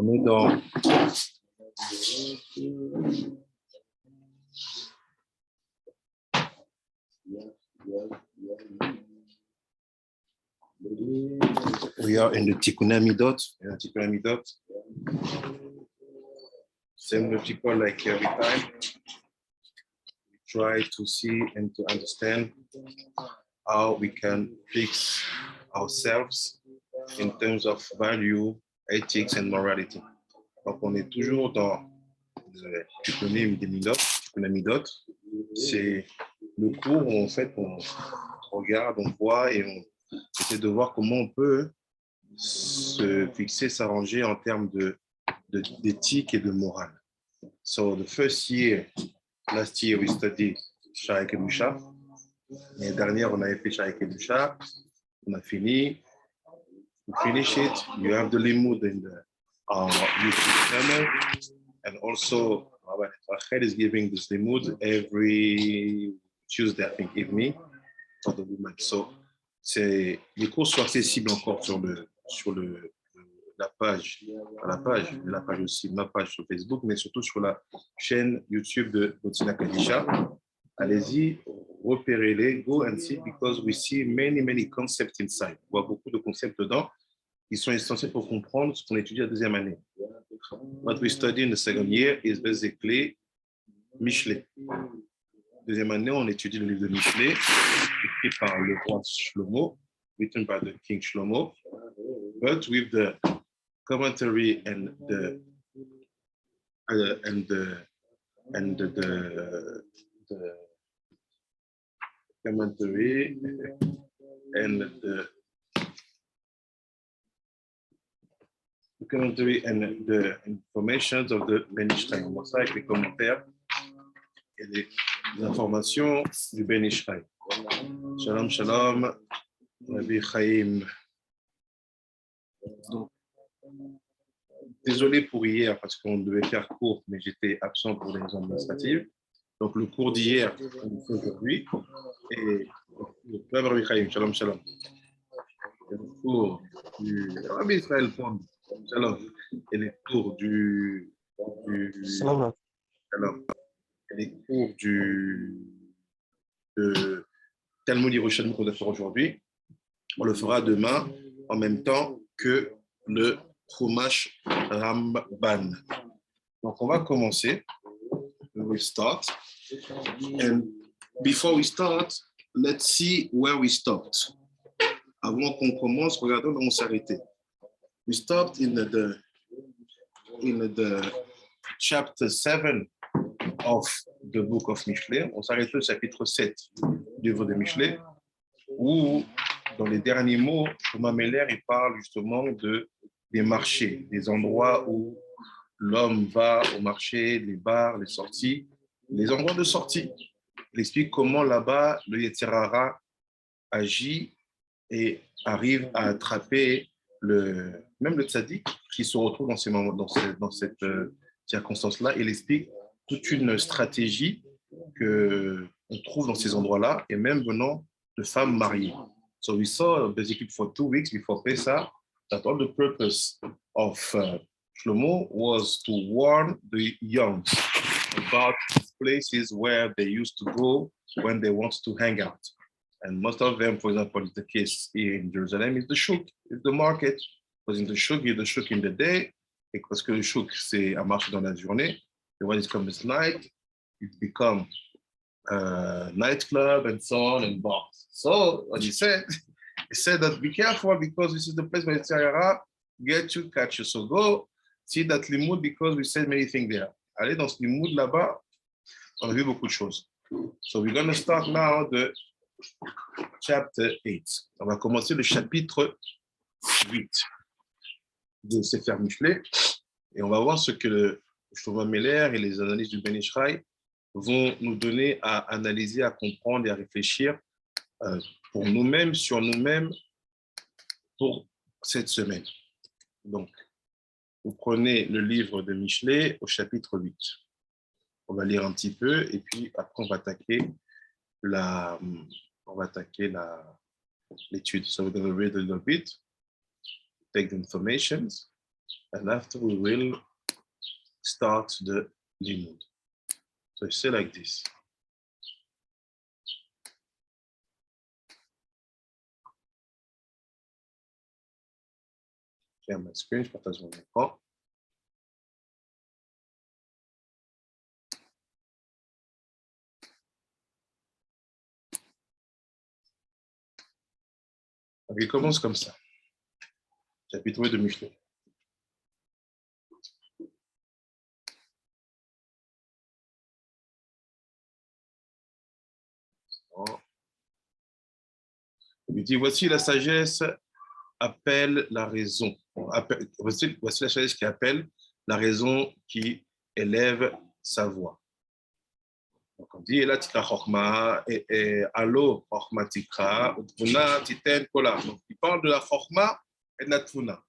On est dans we are in the Tikun HaMIdot. Tikun HaMIdot. Same logical like every time. We try to see and to understand how we can fix ourselves in terms of value, ethics and morality. Donc on est toujours dans le Tikun HaMIdot. C'est le cours où en fait on regarde, on voit et on essaie de voir comment on peut se fixer, s'arranger en termes d'éthique et de morale. So the first year, last year we studied Shah et Kedusha. L'année dernière, on avait fait Shah et Kedusha. On a fini. We finish it. You have the limud in the YouTube channel. And also, Rachel is giving this limud every Tuesday, I think, evening for the women. So, les cours sont accessibles encore sur la page aussi, ma page sur Facebook, mais surtout sur la chaîne YouTube de Botina Kadisha. Allez-y, repérez-les, go and see, because we see many concepts inside. On voit beaucoup de concepts dedans qui sont essentiels pour comprendre ce qu'on étudie la deuxième année. What we study in the second year is basically Mishlei. Deuxième année, on étudie le livre de Mishlei, écrit par le roi Shlomo, written by the King Shlomo, but with the commentary and the commentary and the informations of the Ben Ishraï. On voit ça avec les commentaires et les informations du Ben Ishraï. Shalom, shalom, Rabbi Chaim. Donc, désolé pour hier parce qu'on devait faire court, mais j'étais absent pour des raisons administratives. Donc, le cours d'hier, on le fait aujourd'hui. Et le Rabbi Chaim, shalom, shalom. Et le cours du Rabbi Israël Pond, shalom. Et les cours du shalom. Et les cours de Talmud Yerushalmi qu'on doit faire aujourd'hui, on le fera demain en même temps que le Chumash Ramban. Donc, on va commencer. We will start. And before we start, let's see where we stopped. Avant qu'on commence, regardons où on s'est arrêté. We stopped in the chapter 7 of the book of Mishlei. On s'est arrêté au chapitre 7 du livre de Mishlei, où dans les derniers mots, Thomas Meller il parle justement des marchés, des endroits où l'homme va au marché, les bars, les sorties, les endroits de sortie. Il explique comment là-bas le Yetzirah agit et arrive à attraper même le tzaddik qui se retrouve dans ces moments, dans cette circonstance-là. Il explique toute une stratégie qu'on trouve dans ces endroits-là et même venant de femmes mariées. So we saw basically for 2 weeks before Pesach that all the purpose of Shlomo was to warn the young about places where they used to go when they want to hang out. And most of them, for example, is the case here in Jerusalem, is the shuk, is the market. Because in the shuk, is the shuk in the day, parce que le shuk, c'est un marché dans la journée. And when it comes night, it becomes nightclub and so on and bars. So what he said that be careful because this is the place where it's get you, catch you. So go see that limud because we said many things there. Allez dans ce limud là-bas, on a vu beaucoup de choses. So we're going to start now the chapter 8. On va commencer le chapitre 8 de Sefer Mishlei et on va voir ce que le Shlomo Meller et les analyses du Ben Ishraï vont nous donner à analyser, à comprendre et à réfléchir pour nous-mêmes, sur nous-mêmes, pour cette semaine. Donc, vous prenez le livre de Mishlei au chapitre 8. On va lire un petit peu et puis après on va attaquer l'étude. So we're going to read a little bit, take the informations, And after we will start the limud. So I say like this. J'ai ma screen, je partage mon écran. Donc, il commence comme ça. Chapitre 8 de Mishlei. Il dit, voici la sagesse appelle la raison. Voici la sagesse qui appelle la raison qui élève sa voix. Donc on dit, là, tika chokma, et allo chokma tikra, tvuna titen kola. Donc il parle de la chokma et de la tvuna.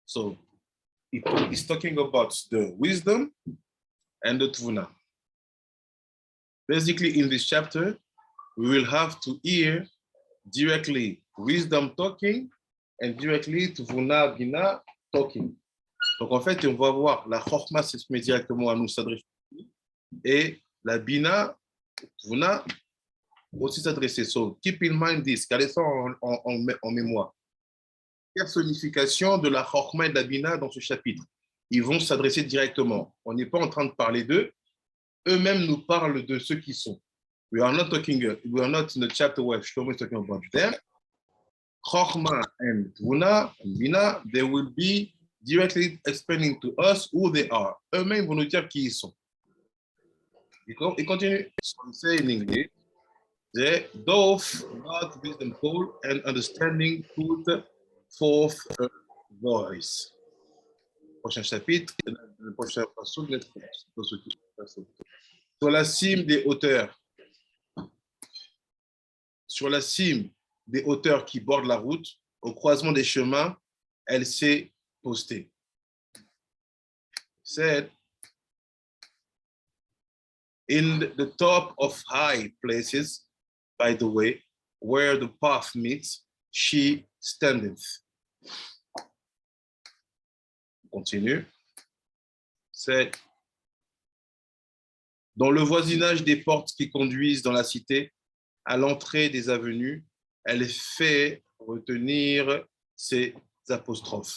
So he's talking about the wisdom and the tvuna. Basically, in this chapter, we will have to hear directly wisdom talking and directly tvuna bina talking. Donc en fait, on va voir la chokma s'exprimer directement à nous s'adresser et la bina, tvuna aussi s'adresser. So keep in mind this, gardez ça en mémoire. Personnification de la chokma et de la bina dans ce chapitre. Ils vont s'adresser directement. On n'est pas en train de parler d'eux. Eux-mêmes nous parlent de ceux qui sont. We are not in the chapter where Shlomo is talking about them. Chokma and Tvuna and Bina, they will be directly explaining to us who they are. Eux-mêmes vont nous dire qui ils sont. Il continue. So say in English, they doth not wisdom call and understanding put forth a voice. Prochain chapitre, le prochain passage, sur la cime des hauteurs. Sur la cime des hauteurs qui bordent la route, au croisement des chemins, elle s'est postée. Said, in the top of high places, by the way, where the path meets, she standeth. Continue. C'est dans le voisinage des portes qui conduisent dans la cité, à l'entrée des avenues, elle fait retenir ses apostrophes.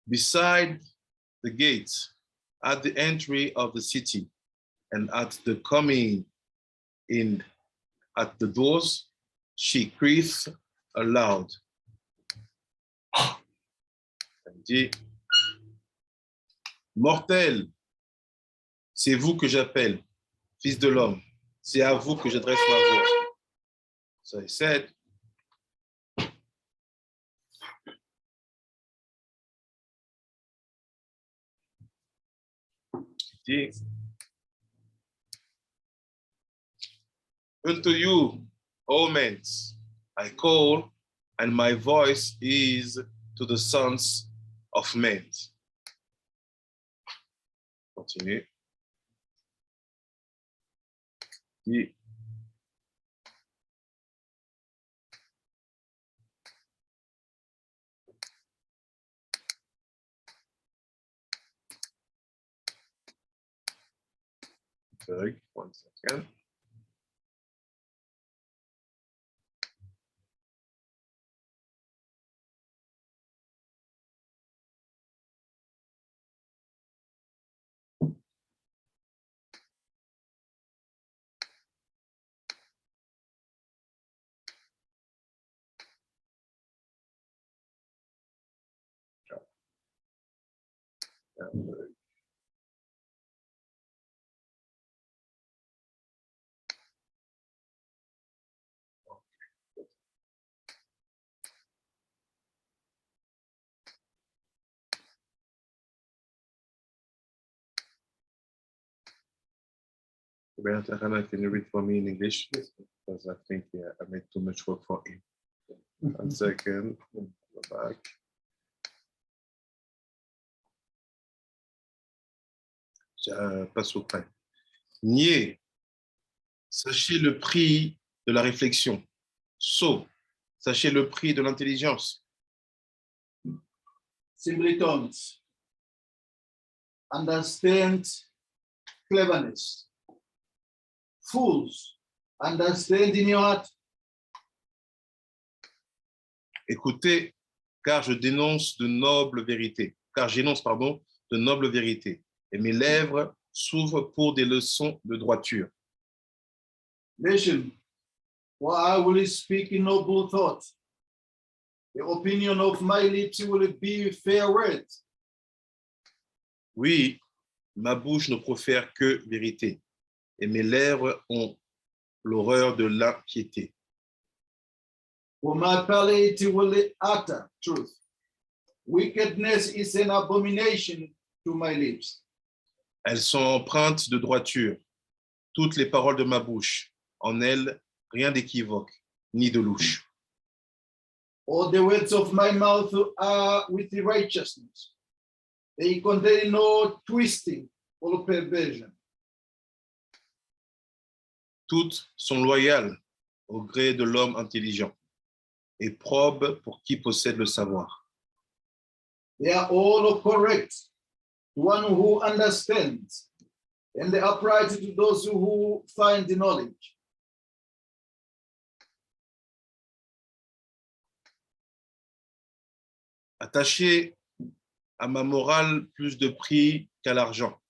Beside the gates, at the entry of the city, and at the coming in at the doors, she crieth aloud. Elle dit, mortel, c'est vous que j'appelle, fils de l'homme, c'est à vous que j'adresse ma voix. So he said, unto you, O men, I call, and my voice is to the sons of men. Continue. Sorry, 1 second. Can you read for me in English? Because I think I made too much work for him. 1 second. Go back. Passe au près. Nier. Sachez le prix de la réflexion. Sot. Sachez le prix de l'intelligence. simpletons, understand cleverness. Fools, understand in your heart. Écoutez, car je dénonce de nobles vérités, car j'énonce, pardon, de nobles vérités, et mes lèvres s'ouvrent pour des leçons de droiture. Listen, for I will speak in noble thought. The opinion of my lips will be fair words. Oui, ma bouche ne profère que vérité, et mes lèvres ont l'horreur de l'impiété. For my palate will utter truth. Wickedness is an abomination to my lips. Elles sont empreintes de droiture, toutes les paroles de ma bouche. En elles, rien d'équivoque, ni de louche. All the words of my mouth are with righteousness. They contain no twisting or perversion. Toutes sont loyales au gré de l'homme intelligent et probes pour qui possède le savoir. They are all correct to one who understands, and they are upright to those who find the knowledge. Attaché à ma morale plus de prix qu'à l'argent,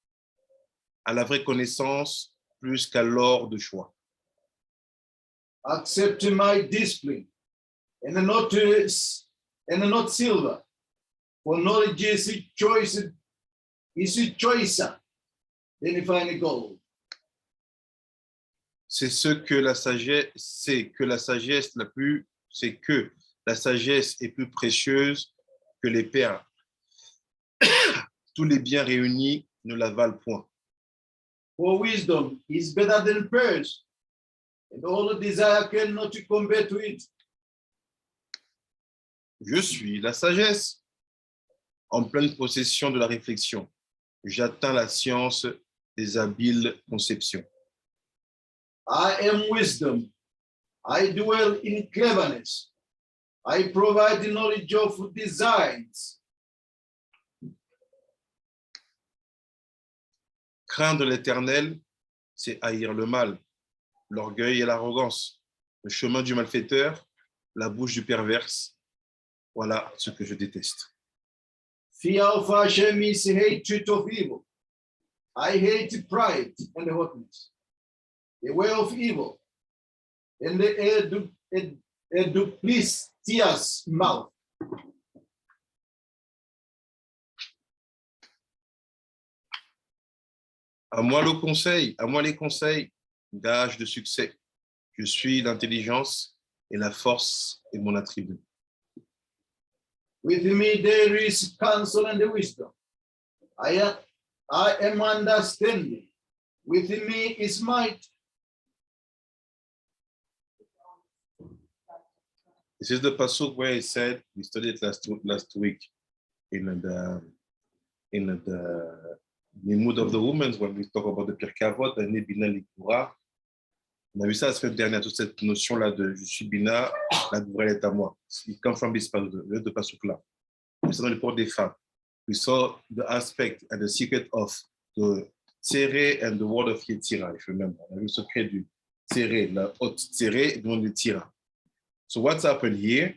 à la vraie connaissance plus qu'à l'or de choix. Accept my discipline, and not silver, for knowledge is choicer than fine gold. C'est que la sagesse est plus précieuse que les perles. Tous les biens réunis ne la valent point. For wisdom is better than pearls, and all the desire cannot compare to it. Je suis la sagesse, en pleine possession de la réflexion. J'atteins la science des habiles conceptions. I am wisdom. I dwell in cleverness. I provide the knowledge of designs. Craindre l'Éternel, c'est haïr le mal, l'orgueil et l'arrogance, le chemin du malfaiteur, la bouche du perverse. Voilà ce que je déteste. Fear of Hashem is hatred of evil. I hate pride and haughtiness, the way of evil, and a duplicitous mouth. À moi le conseil, à moi les conseils, gage de succès. Je suis l'intelligence et la force est mon attribut. With me there is counsel and wisdom. I am understanding. With me is might. This is the pasuk where he said, we studied last week in the mood of the women when we talk about the Pirkei Avot, and Bina Likura. On a vu ça la semaine dernière, toute cette notion-là de je suis Bina, la Goura est à moi. It comes from this pasuk-là. C'est dans les portes des femmes. We saw the aspect and the secret of the Tzere and the word of Yetzira, if you remember. On a vu le secret du Tzere, la haute Tzere et du monde de Tira. So what's happened here?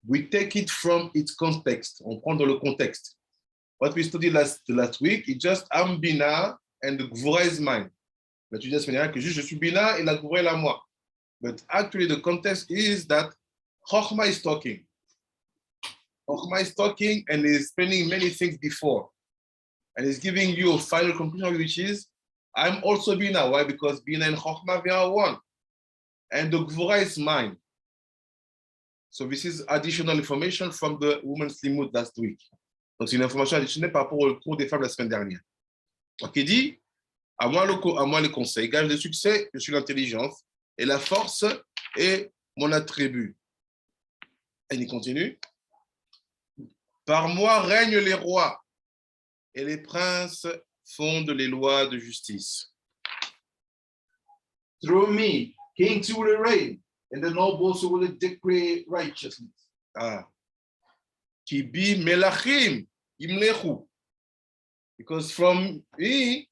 We take it from its context. On prend dans le contexte. What we studied last week, it's just I'm Bina and the Gvura is mine. Mais tu dis la semaine dernière que juste je suis Bina et la Gvura est à moi. But actually the context is that Chochma is talking. Chochma is talking and is explaining many things before. And is giving you a final conclusion, which is, I'm also Bina. Why? Because Bina and Chochma, they are one. And the Gvura is mine. So this is additional information from the Women's Limud last week. Donc c'est une information additionnelle par rapport au cours des femmes la semaine dernière. Donc il dit, à moi les conseils, gage de succès, je suis l'intelligence, et la force est mon attribut. Et il continue. Par moi règnent les rois, et les princes fondent les lois de justice. Through me, kings will reign, and the nobles will decree righteousness. Ah. Qui bi Malakhim, Yimlechu. Because from me,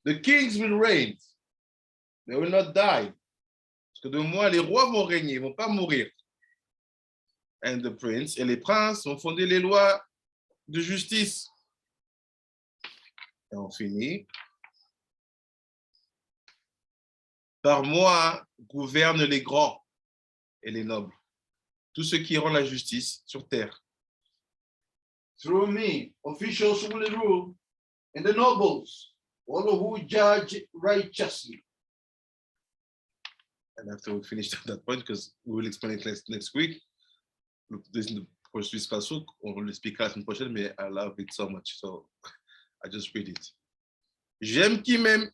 the kings will reign. They will not die. Parce que de moi, les rois vont régner, ils ne vont pas mourir. And the prince et les princes vont fonder les lois de justice. Et on finit. Par moi, gouvernent les grands et les nobles. Tous ceux qui rendent la justice sur terre. Through me, officials will rule, and the nobles, all who judge righteously. And after we finish that point, because we will explain it next week, the processus pasuk, on will speak la semaine prochaine, mais I love it so much, so I just read it. J'aime qui m'aime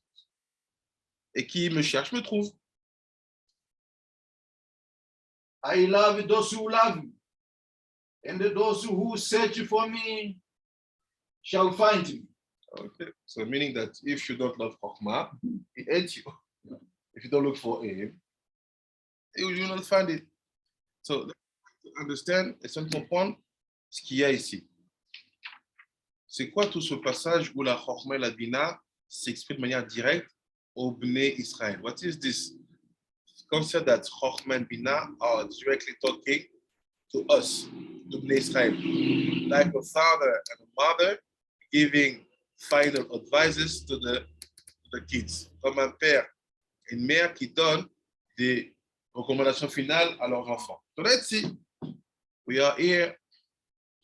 et qui me cherche me trouve. I love those who love me, and those who search for me shall find me. Okay, so meaning that if you don't love Chokhmah, he hates you. If you don't look for him, you will not find it. So, to understand, essayer de comprendre ce qu'il y a ici. C'est quoi tout ce passage où la Chokhmah et la Bina s'expriment de manière directe au Bnei Israël? What is this concept that Chokhmah and Bina are directly talking to us, to Bnei Israel, like a father and a mother giving final advices to the kids, comme un père et une mère qui donnent des recommandations finales à leurs enfants. So let's see. We are here,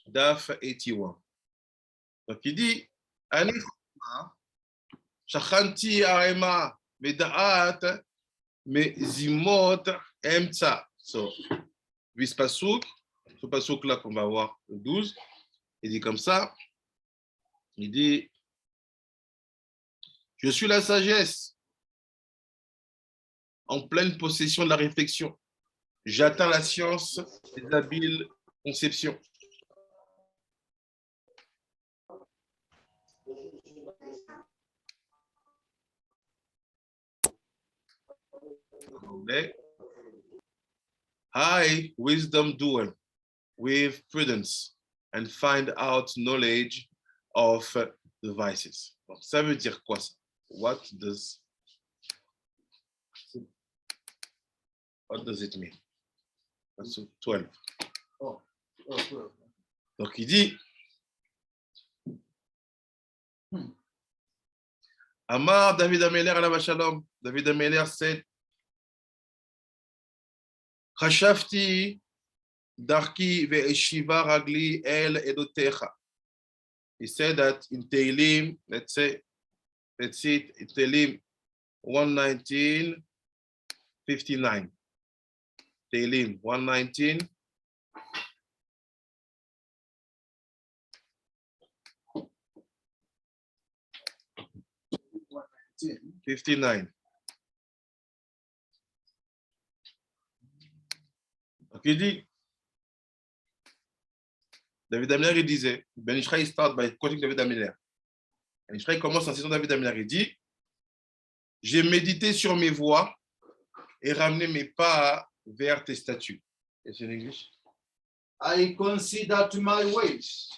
Daf 81. Donc il dit, Ani Shachanti Arema Medaat Mezimot Emtsa. So, ce passouk là qu'on va voir le 12, il dit comme ça, il dit, je suis la sagesse en pleine possession de la réflexion. J'atteins la science des habiles conceptions. I, wisdom doer, with prudence, and find out knowledge of the vices. Donc, ça veut dire quoi ça? What does it mean? That's 12. Oh, 12. Donc, il dit, Amar David Ameler alav shalom. David Ameler said, Chashafti darki ve'eshiva ragli el edotecha. He said that in Tehillim, let's see it, in Tehillim 119, 59. Tehillim 119. 59. Donc il dit, David Ameler, il disait, Ben Ishraï start by quoting David Ameler. Ben Ishraï commence en citant David Ameler, il dit, j'ai médité sur mes voies et ramené mes pas vers tes statuts. It's in English. I considered my ways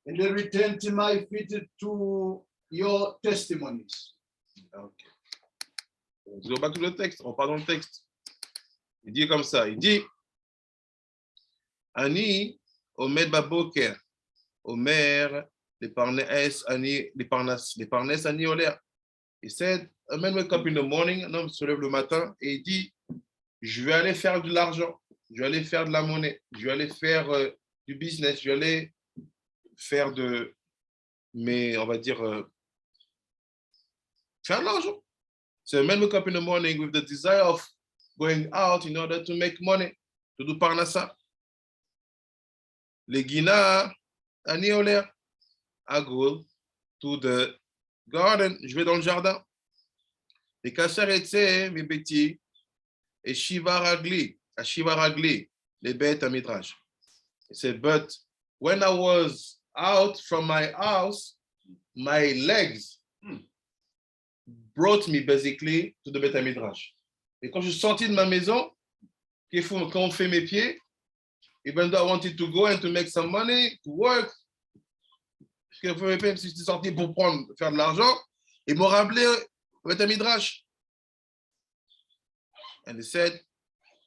and returned my feet to your testimonies. Okay. On go back to the text. On part dans le texte. Il dit comme ça. Il dit Ani Omed Baboker Omer les parnes Ani Oler. Il said, a man wake up in the morning, un homme se lève le matin et il dit, je vais aller faire de l'argent, je vais aller faire de la monnaie, je vais aller faire du business, je vais aller faire on va dire, faire de l'argent. So a man wake up in the morning with the desire of going out in order to make money, to do parnassa. Les Guina, Ani Oler, I go to the garden, je vais dans le jardin. Les Sod Etsa, mes bêtis, et Shiva Ragli, les bêtes à midrash. He said, but when I was out from my house, my legs brought me basically to the bête à midrash. Et quand je suis sorti de ma maison, quand on fait mes pieds, even though I wanted to go and to make some money, to work, que le premier si j'étais sorti pour faire de l'argent, ils m'ont rappelé avec un midrash. And he said,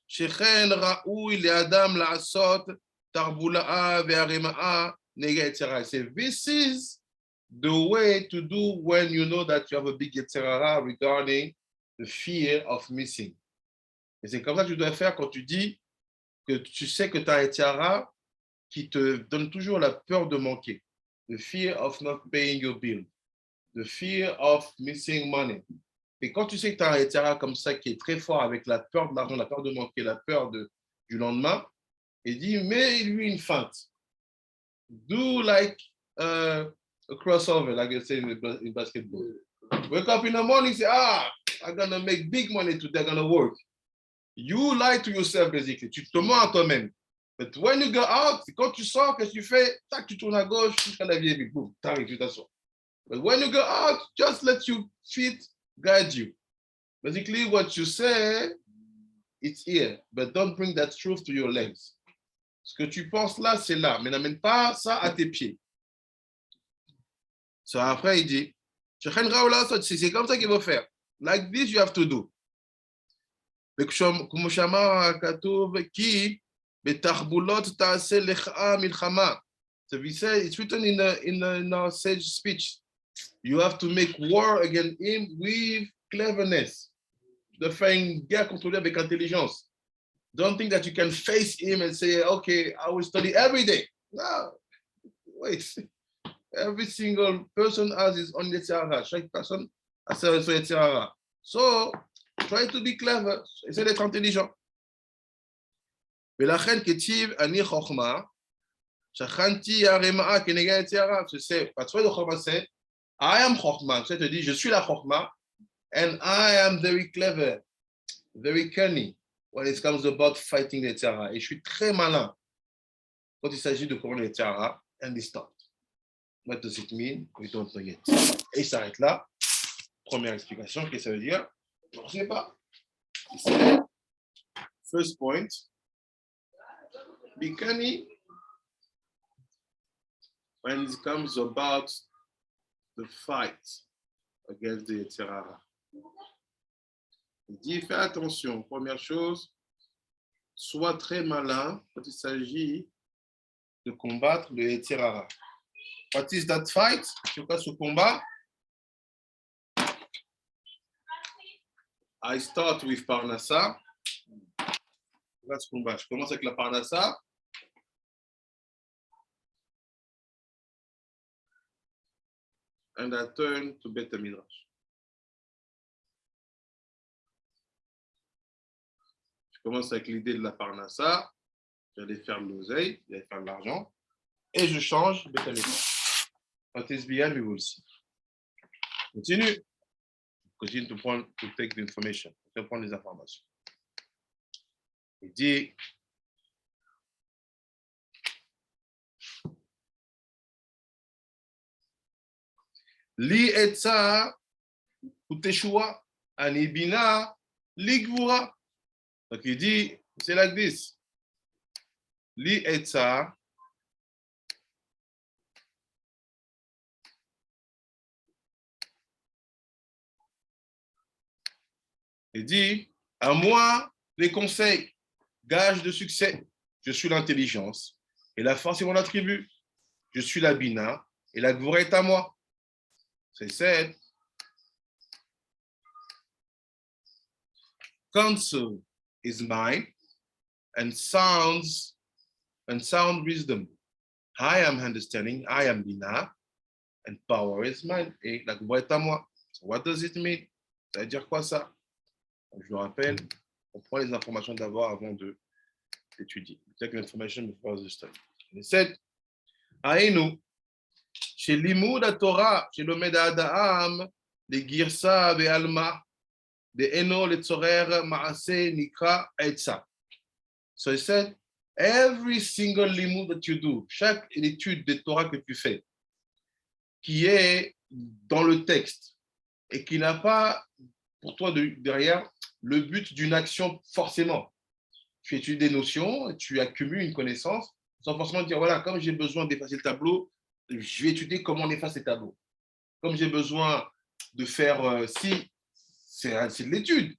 Shechen ra'ui le'adam la'asot tarbula'a ve'arima'a nega etzera. He said, this is the way to do when you know that you have a big etzera regarding the fear of missing. Et c'est comme ça que tu dois faire quand tu dis que tu sais que tu as un etzera qui te donne toujours la peur de manquer. The fear of not paying your bill. The fear of missing money. Et quand tu sais que tu as un etzera comme ça qui est très fort avec la peur de l'argent, la peur de manquer, la peur du lendemain, il dit, mets-lui une feinte. Do like a crossover, like they say in basketball. Wake up in the morning, say, I'm going to make big money today, I'm going to work. You lie to yourself, basically. Tu te mens à toi-même. But when you go out, quand tu sors, qu'est-ce que tu fais? Tac, tu tournes à gauche, jusqu'à la vieille, boum, t'arrives, tu t'assois. But when you go out, just let your feet guide you. Basically, what you say, it's here, but don't bring that truth to your legs. Ce que tu penses là, c'est là, mais n'amène pas ça à tes pieds. So après, il dit, c'est comme ça qu'il faut faire. Like this, you have to do. כמו שאמר הכתוב, כי בתחבולות תעשה לך מלחמה. So we say, it's written in our sage speech. You have to make war against him with cleverness. Tu dois faire une guerre contre lui avec intelligence. Don't think that you can face him and say, okay, I will study every day. No, wait. Every single person has his own Yetzirah. Chaque personne a son Yetzirah. So, try to be clever. Essaye d'être intelligent. ולכן כתיב אני חוכמה, שכנתי הרמאה כנגד יצירה. C'est pas toi de חוכמה, c'est I am חוכמה. Ça te dit, je suis la חוכמה, and I am very clever, very cunning when it comes about fighting the Yetzirah. Et je suis très malin quand il s'agit de courir le Yetzirah, and he stopped. What does it mean? We don't know yet. Et il s'arrête là. Première explication, qu'est-ce que ça veut dire? Je ne sais pas. First point, be cunning when it comes about the fight against the Yetzirah. Il dit, fais attention. Première chose, sois très malin quand il s'agit de combattre le Yetzirah. What is that fight? C'est quoi ce combat? I start with Parnassa. Voilà ce combat. Je commence avec la Parnassa. And I turn to Bet Midrash. Je commence avec l'idée de la Parnassa. J'allais faire de l'oseille, j'allais faire de l'argent. Et je change Bet Midrash. What is behind, we will see. Continue. Continue to take the information. To prendre les informations. Il dit, Li Etsa ou Teshua, Ani Bina, Li Gvura. Donc il dit, c'est like this. Li Etsa, il dit, à moi, les conseils, gage de succès. Je suis l'intelligence et la force est mon attribut. Je suis la Bina et la Gvura est à moi. C'est said. Counsel is mine and sound wisdom. I am understanding, I am Bina and power is mine. Et la Gvura est à moi. So what does it mean? Ça veut dire quoi ça? Je le rappelle, on prend les informations d'abord avant d'étudier. Take information before the study. Il said, Aïnou, chez Limoud à Torah, chez l'Omed Adaham, les Girsa et Alma, des Eno, les Tzorer, Maase, Nikra, Etsa. So he said, every single Limoud that you do, chaque étude de Torah que tu fais, qui est dans le texte et qui n'a pas pour toi derrière le but d'une action forcément. Tu étudies des notions, tu accumules une connaissance sans forcément dire, voilà, comme j'ai besoin d'effacer le tableau, je vais étudier comment on efface les tableaux. Comme j'ai besoin de faire, si, c'est de l'étude,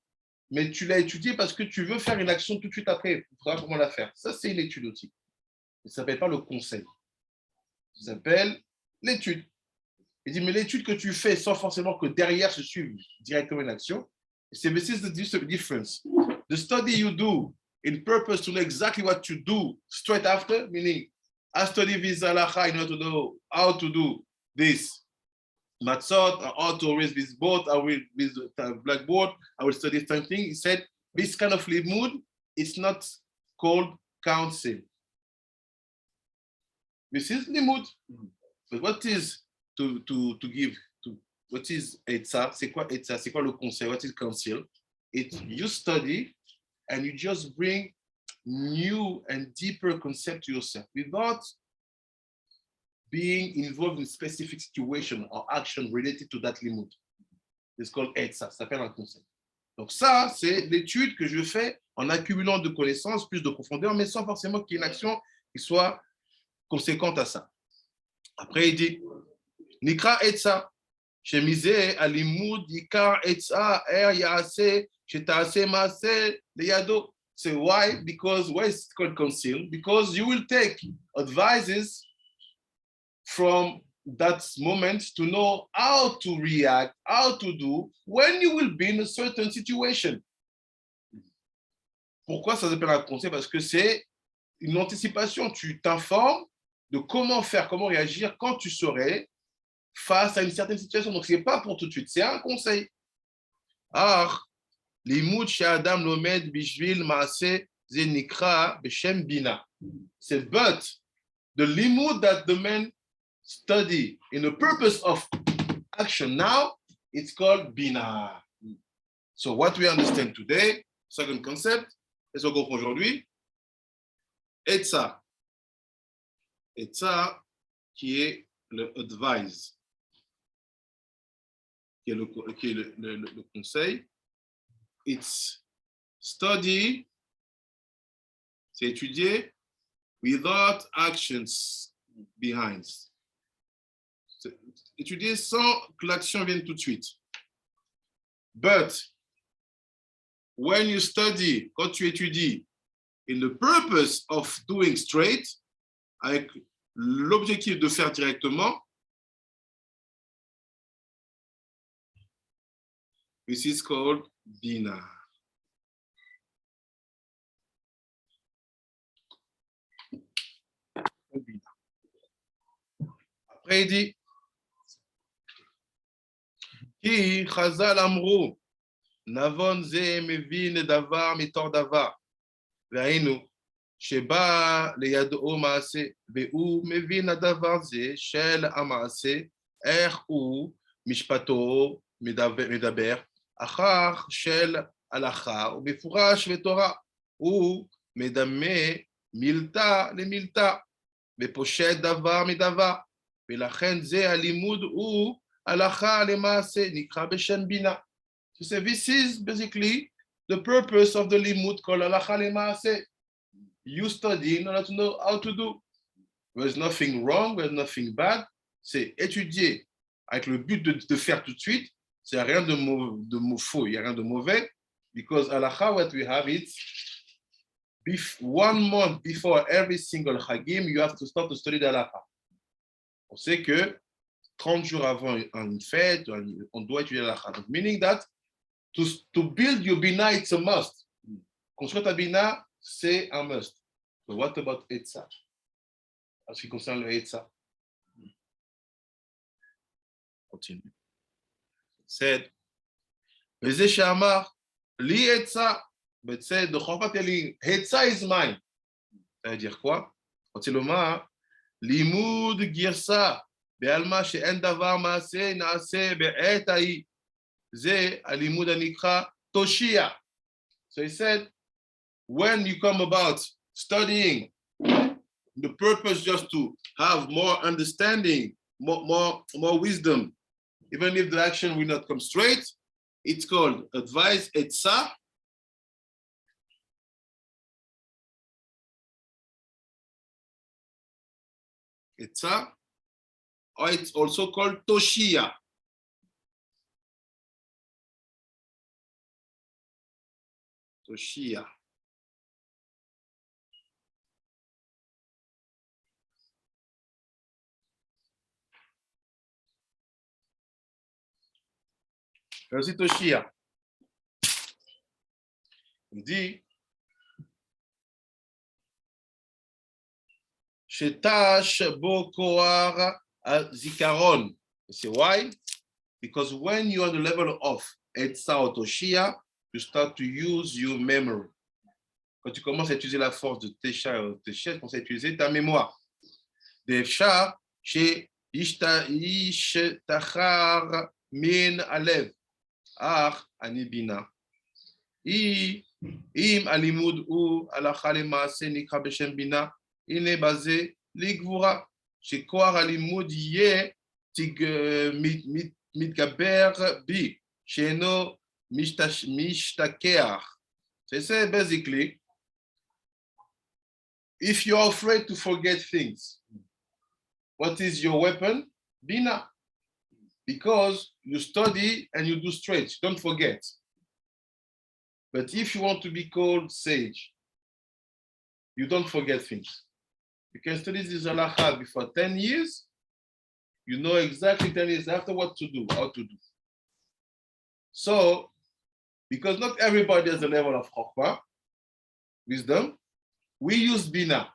mais tu l'as étudié parce que tu veux faire une action tout de suite après, il faudra comment la faire. Ça, c'est une étude aussi. Ça ne s'appelle pas le conseil. Ça s'appelle l'étude. Il dit, mais l'étude que tu fais sans forcément que derrière se suive directement une action, c'est this is the difference. The study you do in purpose to know exactly what you do straight after, meaning I study this halacha in order to know how to do this matzot, how to raise this board, I will with the blackboard, I will study something. He said, this kind of limud is not called counsel. This is limud. But what is to give, what is Etsa? C'est quoi Etsa? C'est quoi le conseil? What is counsel? It's you study and you just bring new and deeper concept to yourself without being involved in specific situation or action related to that limud. It's called Etsa, ça s'appelle un conseil. Donc ça, c'est l'étude que je fais en accumulant de connaissances, plus de profondeur, mais sans forcément qu'il y ait une action qui soit conséquente à ça. Après, il dit, Nikra Etsa, Shemize alimud Yikar Etsa Yaase, Shetase Maase Leyado. So why? Because why is it called conceal? Because you will take advices from that moment to know how to react, how to do when you will be in a certain situation. Pourquoi ça s'appelle un conseil? Parce que c'est une anticipation. Tu t'informes de comment faire, comment réagir quand tu serais face à une certaine situation. Donc, ce n'est pas pour tout de suite, c'est un conseil. Alors, l'imoud chez Adam Lomed Bishvil Maase Zenikra Beshem Bina. C'est but the limud that the man study in the purpose of action now, it's called Bina. So what we understand today, second concept, qu'est-ce qu'on comprend aujourd'hui? Etsa. Etsa qui est le advise, qui est le conseil. It's study, c'est étudier without actions behind. C'est étudier sans que l'action vienne tout de suite. But when you study, quand tu étudies in the purpose of doing straight, avec l'objectif de faire directement, this is called Bina. Après, il dit, Ki Chazal Amrou, Navon Ze Mevin Davar Mitor Davar, Ve'ainu, Sheba Leyado Maase, Ve'u Mevin Davar Ze, Shel Amaase, U Mishpato Medaber, Achar Shel Alacha, ou Befurash Vetorah, ou Medame Milta le Milta, Bepochet Davar Medavar, Ve'lachen Ze Alimud ou Alacha le Maase, Nikra Beshem Bina. So this is basically the purpose of the limud called Alacha le Maase. You study in order to know how to do. There's nothing wrong, there's nothing bad. C'est étudier avec le but de faire tout de suite. C'est rien de faux, il n'y a rien de mauvais. Because Alacha, what we have it, 1 month before every single Chagim, you have to start to study the Alacha. On sait que 30 jours avant une fête, on doit étudier l'Alacha. Meaning that to build your Bina, it's a must. Construire ta Bina, c'est un must. But what about Etsa? En ce qui concerne le Etsa. Continue. Said, Veze Shamar, li Etsa, but said, the Chofat telling, Etsa is mine. Ça veut dire quoi? Continuellement, Limud Girsa, Be'alma she'en davar maase naase be'et ha'i. Ze alimud anikra Toshiah. So he said, when you come about studying, the purpose just to have more understanding, more wisdom, even if the action will not come straight, it's called advice, etza. Etza, or it's also called Toshiah. Toshiah. C'est Toshiah. Il dit Shetash Bokoar Zikaron. You see why? Because when you're on the level of Etsa or Toshiah, you start to use your memory. Quand tu commences à utiliser la force de Tesha ou Tesha, tu commences à utiliser ta mémoire. Defsha, chez Ishtachar Min Alev, Ach Ani Bina. Im Alimud ou Alacha Lemase Nikra Beshem Bina, il est basé Ligvura. Chez Koar Alimud Ye Mitgaber Bi, chez No Mishtakeach. C'est basically, if you're afraid to forget things, what is your weapon? Bina. Because you study and you do straight, don't forget. But if you want to be called sage, you don't forget things. You can study this halakha before 10 years, you know exactly 10 years after what to do, how to do. So, because not everybody has a level of chokhmah, wisdom, we use Bina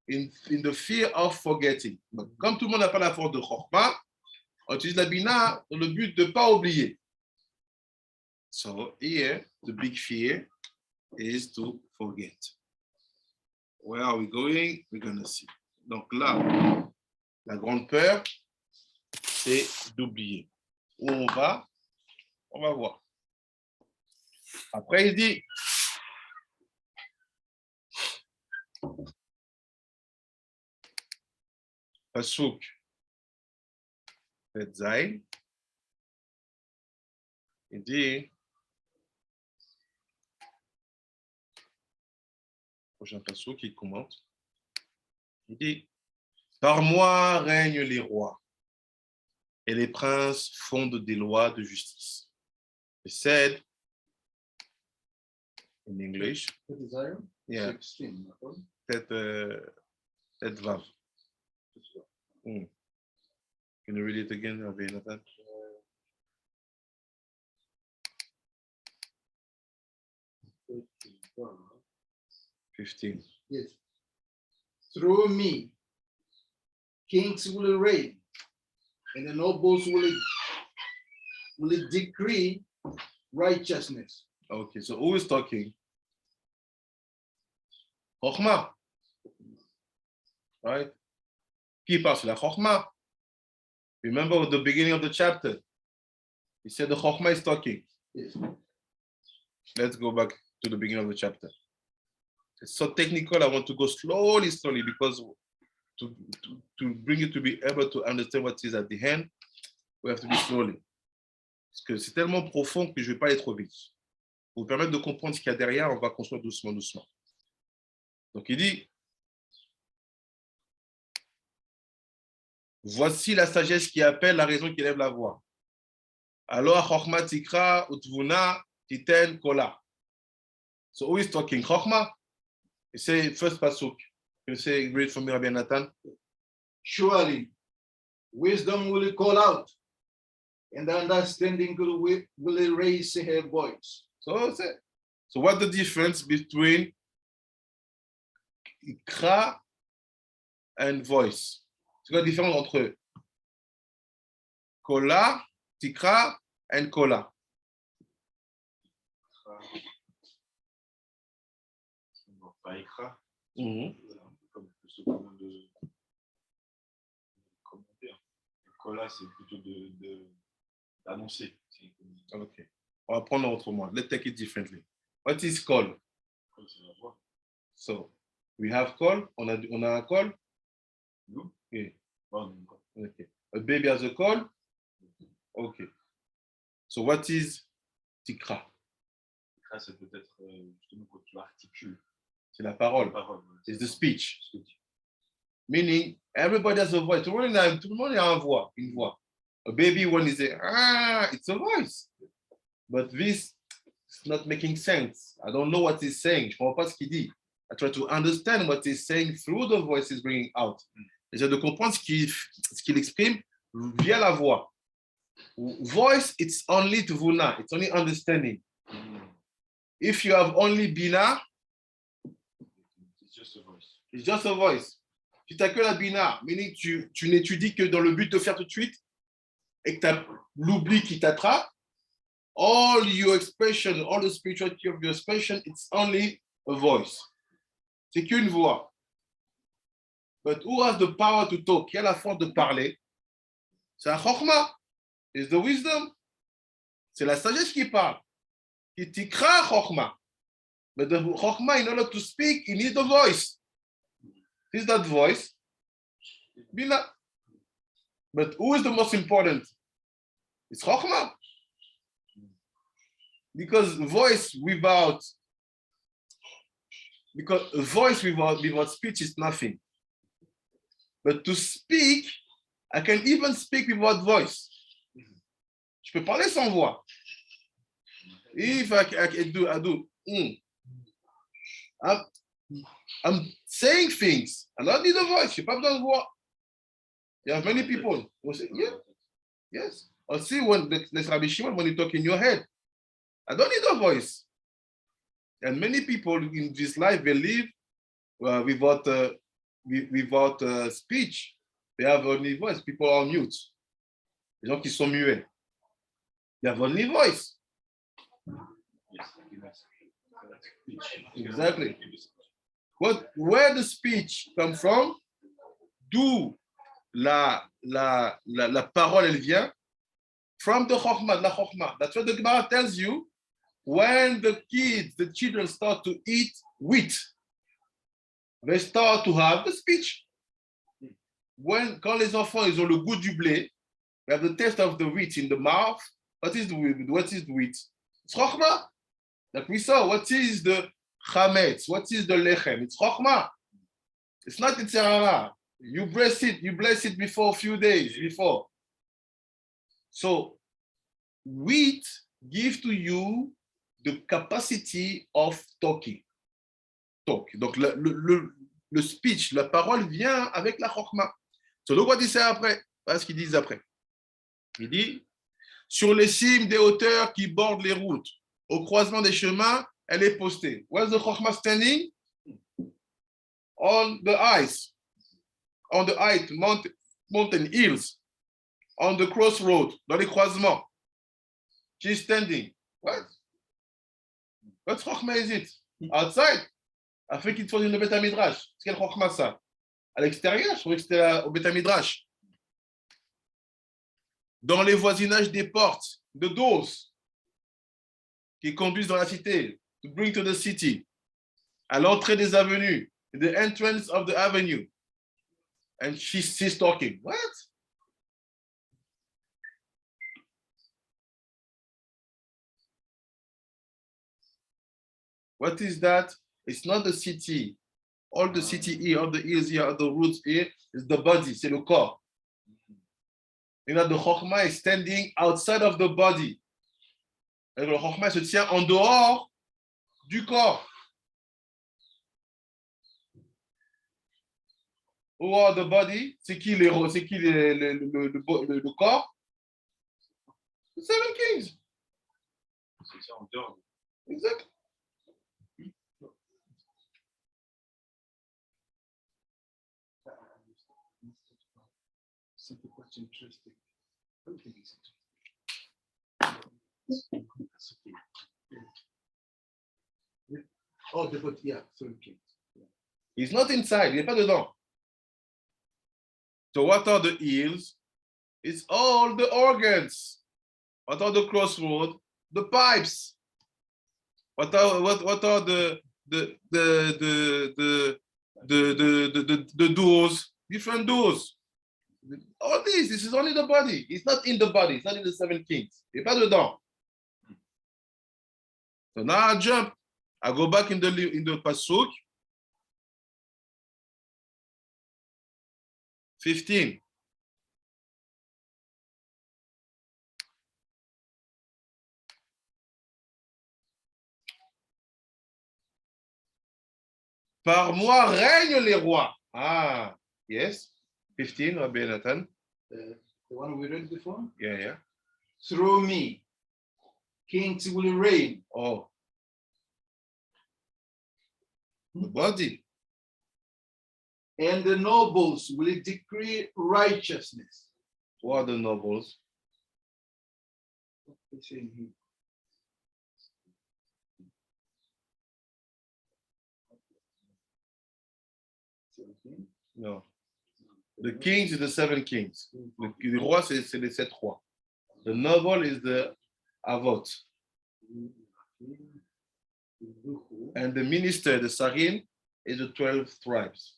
in the fear of forgetting. But comme tout le monde n'a pas la force de chokhmah, on utilise la Bina dans le but de ne pas oublier. So here, the big fear is to forget. Where are we going? We're going to see. Donc là, la grande peur, c'est d'oublier. Où on va voir. Après, il dit, Pasuk, Zayn, il dit, prochain Pasuk, il commente, il dit, par moi règnent les rois, et les princes fondent des lois de justice. He said, in English, yeah, 16, that vav. Can you read it again, Nathan? 15. Yes. Through me, kings will reign, and the nobles will decree righteousness. Okay, so who is talking? Chokhmah. Right? Qui parle? C'est la Chokhmah. Remember at the beginning of the chapter, he said the Chokhmah is talking. Yes. Let's go back to the beginning of the chapter. It's so technical, I want to go slowly, because to bring you to be able to understand what is at the end, we have to be slowly. Parce que c'est tellement profond que je ne vais pas aller trop vite. Pour vous permettre de comprendre ce qu'il y a derrière, on va construire doucement, doucement. Donc il dit, voici la sagesse qui appelle, la raison qui lève la voix. Alors, Chokhmah tikra utvuna titen kola. So who is talking? Chokhmah? You say first pasuk. You say, read for me, Rabbi Nathan. Surely, wisdom will call out, and the understanding will raise her voice. So what's the difference between ikra and voice? C'est quoi la différence entre kola, tikra, and kola? Pas écrat, comme ce commande de commentaire. Kola, c'est plutôt d'annoncer. Okay. On va prendre autrement. Let's take it differently. What is call? C'est la voix. So, we have call. On a un call? No? Yeah. Okay. A baby has a call? Okay. So, what is tikra? Tikra, c'est peut-être justement quand tu articules. C'est la parole. La parole. It's the speech. Meaning, everybody has a voice. Tout le monde a une voix. A baby, when he says, it's a voice. But this is not making sense. I don't know what he's saying. Je ne comprends pas ce qu'il dit. I try to understand what he's saying through the voice he's bringing out. J'essaie de comprendre ce qu'il exprime via la voix. Voice, it's only tvuna. It's only understanding. If you have only Bina, It's just a voice. it's just a voice. Si tu n'as que la Bina, meaning tu n'étudies que dans le but de faire tout de suite, et que tu as l'oubli qui t'attrape, all your expression, all the spirituality of your expression, it's only a voice. C'est qu'une voix. But who has the power to talk? Qui a la force de parler? C'est la chokma. It's the wisdom. C'est la sagesse qui parle. Qui tikra chokma. But the chokma, in order to speak, you need the voice. Is that voice? Bina. But who is the most important? It's chokma. Because voice without speech is nothing. But to speak, I can even speak without voice. Je peux parler sans voix. If I do, I'm saying things. I don't need a voice. Je n'ai pas besoin de voix. You have many people who say, yeah, yes. Or see when Rabbi Shimon, when you talk in your head, I don't need a voice. And many people in this life, they live without speech. They have only voice. People are mute. Les gens qui sont muets. They have only voice. Exactly. Where the speech comes from, d'où la parole elle vient, from the Chokhmah, la Chokhmah. That's what the Gemara tells you. When the children start to eat wheat, they start to have the speech. Quand les enfants ils ont le goût du blé, they have the taste of the wheat in the mouth. What is the wheat? It's chokhmah. Like we saw, what is the chametz? What is the lechem? It's chokhmah. It's not itzarara. You bless it before a few days before. So wheat gives to you the capacity of talking. Talk. Donc le speech, la parole vient avec la chokhmah. So look what he said après. Voilà ce qu'ils disent après. Il dit, sur les cimes des hauteurs qui bordent les routes, au croisement des chemins, elle est postée. Where's the chokhmah standing? On the ice, on the height, mountain hills, on the crossroad, dans les croisements. She's standing. What chokhmah is it? Outside. Afin qu'il soit une Beth HaMidrash. Quel chokhmah ça? À l'extérieur, je trouvais que c'était au Beth HaMidrash. Dans les voisinages des portes, the doors, qui conduisent dans la cité, to bring to the city, à l'entrée des avenues, the entrance of the avenue. And she's talking. What? What is that? It's not the city. All the city here, all the ears here, all the roots here, is the body, c'est le corps. You know, the chokhmah is standing outside of the body. Et le chokhmah se tient en dehors du corps. Who are the body? C'est qui le corps? The seven kings. C'est ça en dehors. Exactly. Something quite interesting. Oh, the body, yeah, seven kings. He's not inside, il n'est pas dedans. So what are the ears? It's all the organs. What are the crossroads? The pipes. What are the doors? Different doors. All this is only the body. It's not in the body. It's not in the seven kings. Il n'est pas dedans. So now I jump. I go back in the pasuk. 15. Par moi règnent les rois. Ah, yes. 15, Rabbi Nathan. The one we read before. Yeah. Through me, kings will reign. Oh. The body. And the nobles will decree righteousness. What are the nobles? It's in here. No. The kings is the 7 kings. Le roi, c'est les 7 rois. The noble is the avot. And the minister, the sarin, is the 12 tribes.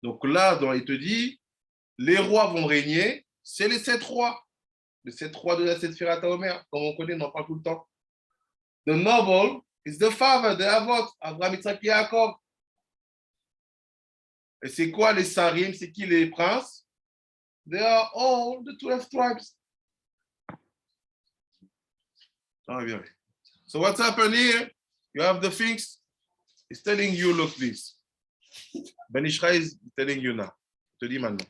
Donc là, il te dit, les rois vont régner, c'est les 7 rois. Les 7 rois de la Sefirat HaOmer, comme on connaît, on en parle tout le temps. The noble is the father, the avot, Abraham, Yitzhak, Yaakov. Et c'est quoi les sarim? C'est qui les princes? They are all the 12 tribes. So what's happening here? You have the things. It's telling you, look this. Ben Ishraï is telling you now. Je te dis maintenant.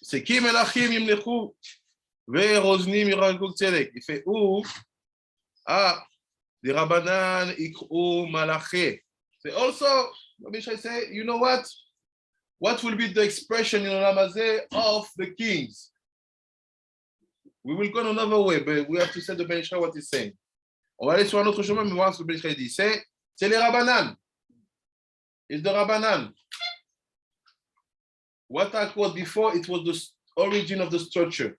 C'est qui Malakhim Yimlechu Ve'roznim Yirakuk Tzedek. Il fait où? Ah, the Rabbanan Ikru Malakhim. C'est also, let me say, you know what? What will be the expression in Olam Hazeh of the kings? We will go another way, but we have to say the Ben Ishraï what he's saying. On va aller sur un autre chemin, mais voir ce que Ben Ishraï dit. C'est les Rabbanan. It's the Rabbanan. What I quote before, it was the origin of the structure.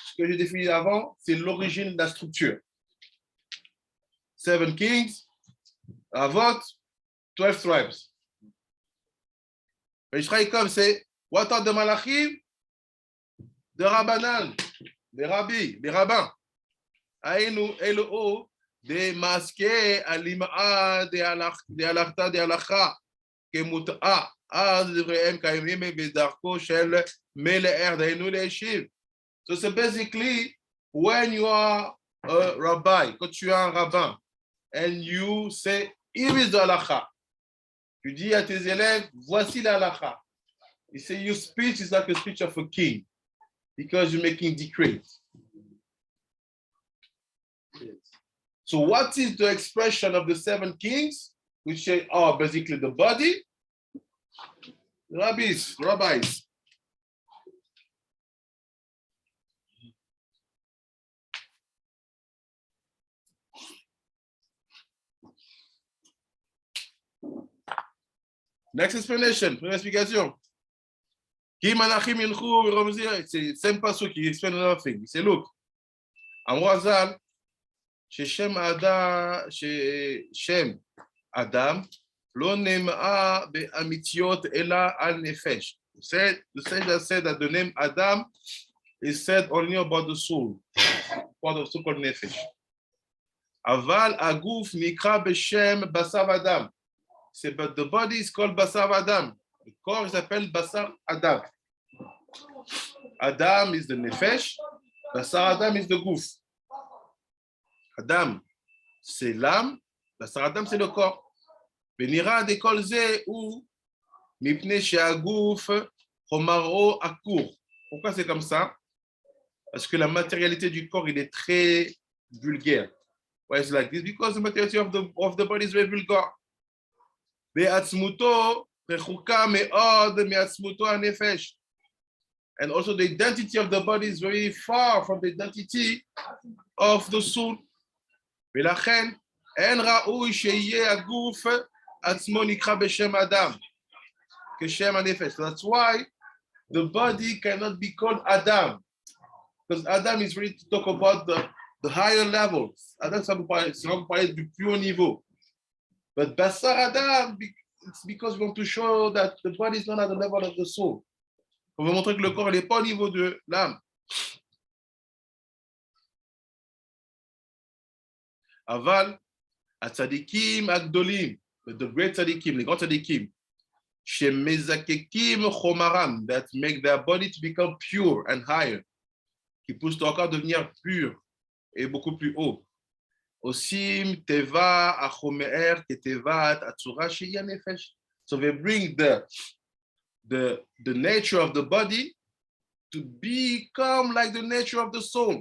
Ce que j'ai défini avant, c'est l'origine de la structure. 7 kings, Avot, 12 tribes. Ben Ishraï comme c'est, what are the Malakhim? The Rabbanan, les rabbis, les rabbins. Aïnou, Elo, des masqués, Alima, des alachta, des alacha, Kemut'a. So c'est basically when you are a rabbi, quand tu es un rabbin, and you say, here is the halacha. Tu dis à tes élèves, voici la halacha. You say your speech is like a speech of a king because you're making decrees. So what is the expression of the 7 kings, which are basically the body? Rabbis. Next explanation, première explication. Qui Malakhim Yinchu, c'est same pasuk qui explain another thing. C'est look. Amroazal, chez Shem Adam, lo nema be'amitiot ela al nefesh. The sage that said that the name Adam is said only about the soul, part of so called nefesh. Aval aguf nikra b'shem basar Adam. C'est but the body is called basar Adam. The corps s'appelle basar Adam. Adam is the nefesh. Basar Adam is the guf. Adam, c'est l'âme. Basar Adam, c'est le corps. Benira de kolze ou mipne she'aguf homaro akur. Pourquoi c'est comme ça? Parce que la matérialité du corps, il est très vulgaire. Why is it like this? Because the materiality of the body is very vulgar. Be'atzmuto rechuka me'od me'atzmuto hanefesh. And also the identity of the body is very far from the identity of the soul. ולכן אין ראוי שיהיה הגוף עצמו נקרא בשם אדם, כשם הנפש. That's why the body cannot be called Adam, because Adam is ready to talk about the higher levels. Adam, ça va parler du plus haut niveau. But Basar Adam, it's because we want to show that the body is not at the level of the soul. On veut montrer que le corps n'est pas au niveau de l'âme. Aval, Atzadikim Agdolim, the great Tzadikim, les grands Tzadikim, Shemezakekim Chomaram, that make their body to become pure and higher, qui poussent leur corps à devenir pur et beaucoup plus haut. Osim Teva Achomer Ketevat Atzura Sheya Nefesh. So they bring the nature of the body to become like the nature of the soul.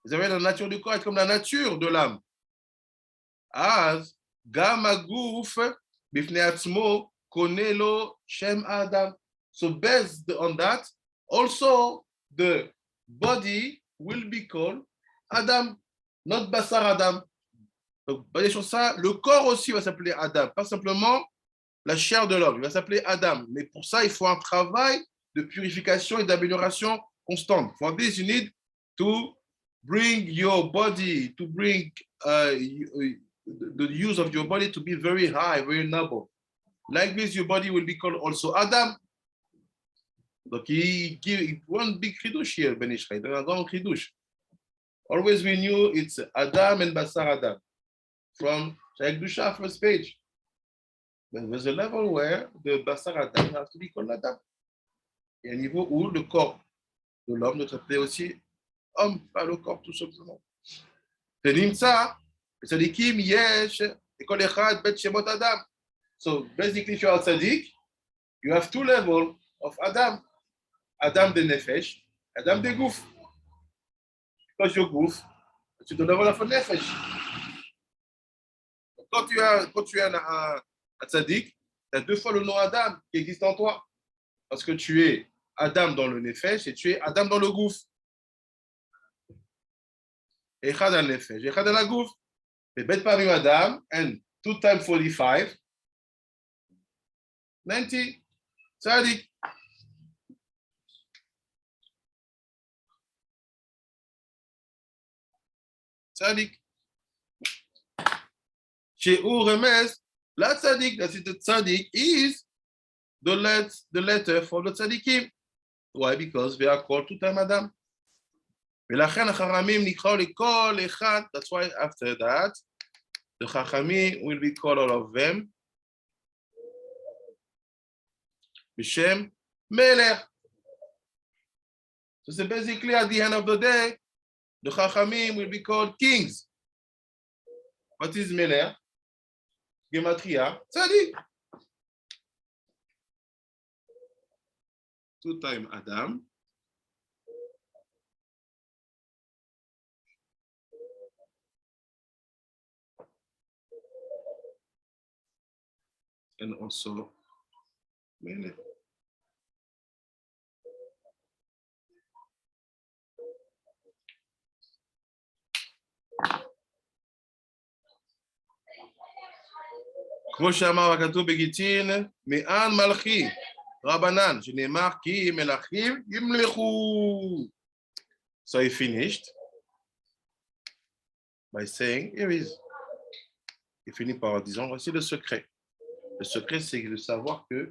Vous avez la nature du corps est comme la nature de l'âme. As Gamaguf Bifne Atzmo Konelo Shem Adam. So based on that, also the body will be called Adam, not Basar Adam. Donc, basé sur ça, le corps aussi va s'appeler Adam, pas simplement la chair de l'homme, il va s'appeler Adam. Mais pour ça, il faut un travail de purification et d'amélioration constante. For this, you need to bring your body, to bring the use of your body to be very high, very noble. Like this, your body will be called also Adam. Donc, il give one big chidush here, Ben Ishraï, un grand chidush. Always we knew it's Adam and Basar Adam from Shaykhusha first page. But there's a level where the Basar Adam has to be called Adam. Il y a un niveau où le corps de l'homme doit s'appeler aussi homme, pas le corps tout simplement. ונמצא, בצדיקים יש, לכל אחד בית שמות Adam. So basically, if you are tzaddik, you have two levels of Adam. Adam de nefesh, Adam de guf. Because your guf, c'est the level of a nefesh. Quand tu es un tzaddik, tu as deux fois le nom Adam qui existe en toi. Parce que tu es Adam dans le nefesh et tu es Adam dans le guf. Echad al nefesh, Echad al guf. Mais bet parim Adam, and 2 times 45, 90, tzaddik. Tzaddik. She'u remes, la tzaddik, that is the tzaddik, is the letter for the tzaddikim. Why? Because they are called 2 times Adam. ולכן החכמים נקראו לכל אחד, that's why after that, the חכמים will be called all of them, בשם מלך. So basically at the end of the day, the חכמים will be called kings. What is מלך? Gematria, tzaddik. 2 times Adam. And also Melech. כמו שאמר הכתוב בגיטין, מען מלכי, רבנן, שנאמר כי מלכים ימלכו. So he finished by saying, here is. Il finit par disant, voici le secret. Le secret, c'est de savoir que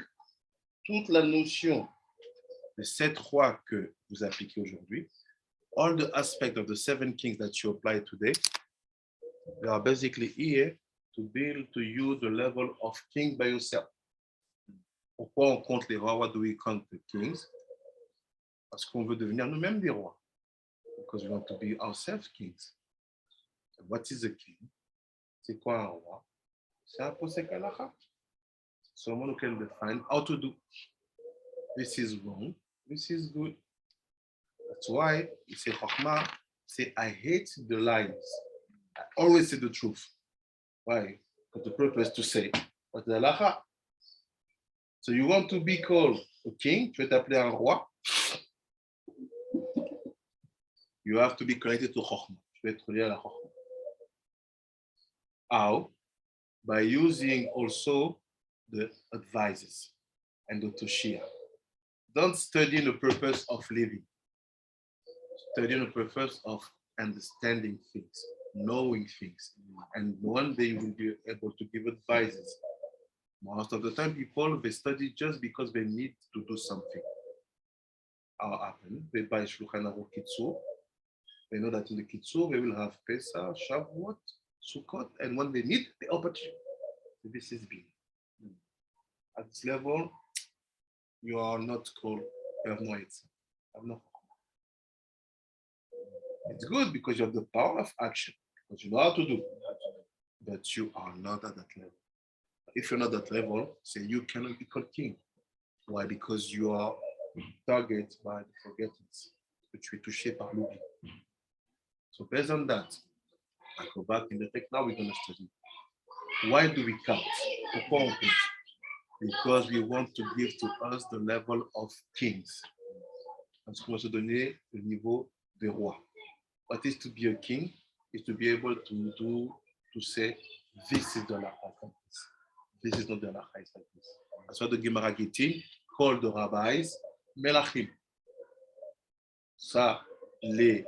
toute la notion de 7 rois que vous appliquez aujourd'hui, all the aspects of the 7 kings that you apply today, they are basically here to build to you the level of king by yourself. Pourquoi on compte les rois? What do we count the kings? Parce qu'on veut devenir nous-mêmes des rois. Because we want to be ourselves kings. So what is a king? C'est quoi un roi? C'est un posek halakha. Someone who can define how to do. This is wrong, this is good. That's why you say Chokhmah, say I hate the lies. I always say the truth. Why? For the purpose to say what the halakha. So you want to be called a king, tu veux t'appeler un roi. You have to be connected to Chokhmah. Tu veux être lié à la Chokhmah. How? By using also the advices and the Toshiah. Don't study the purpose of living. Study the purpose of understanding things, knowing things. And one day you will be able to give advices, Most of the time, people, they study just because they need to do something. How happen? They buy Shulchan Aruch Kitzur. They know that in the Kitzur, they will have Pesach, Shavuot, Sukkot, and when they need the opportunity, this is Bina. At this level, you are not called, you have no Etsa. It's good because you have the power of action, because you know how to do, but you are not at that level. If you're not at that level, say you cannot be called king. Why? Because you are targeted by the forgetfulness, que tu es touché par l'oubli. So based on that, I go back in the text. Now we're going to study. Why do we count? Pourquoi on compte? Because we want to give to us the level of kings. Parce qu'on va se donner le niveau des rois. What is to be a king is to be able to say, this is the halacha like this. This is not the halacha like this. That's why the Gemara Gittin called the rabbis Malakhim. Ça, les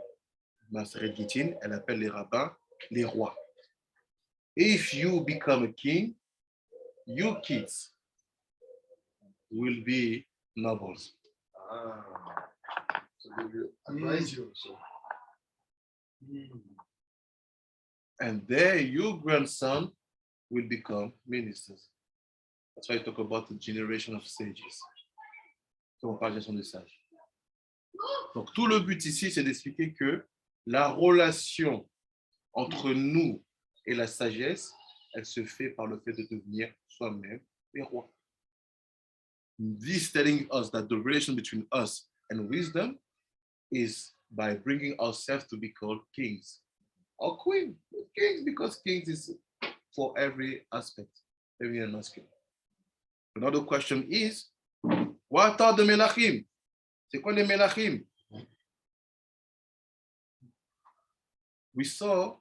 Maseret Gittin, elle appelle les rabbins les rois. If you become a king, your kids will be nobles. So they will advise you. So. And there your grandson will become ministers. That's why I talk about the generation of sages. On parle de gestion des sages. Donc tout le but ici, c'est d'expliquer que la relation entre nous et la sagesse, elle se fait par le fait de devenir soi-même les rois. This telling us that the relation between us and wisdom is by bringing ourselves to be called kings or queen. Kings, because kings is for every aspect, every masculine. Another question is, what are the Malakhim? C'est quoi les Malakhim? We saw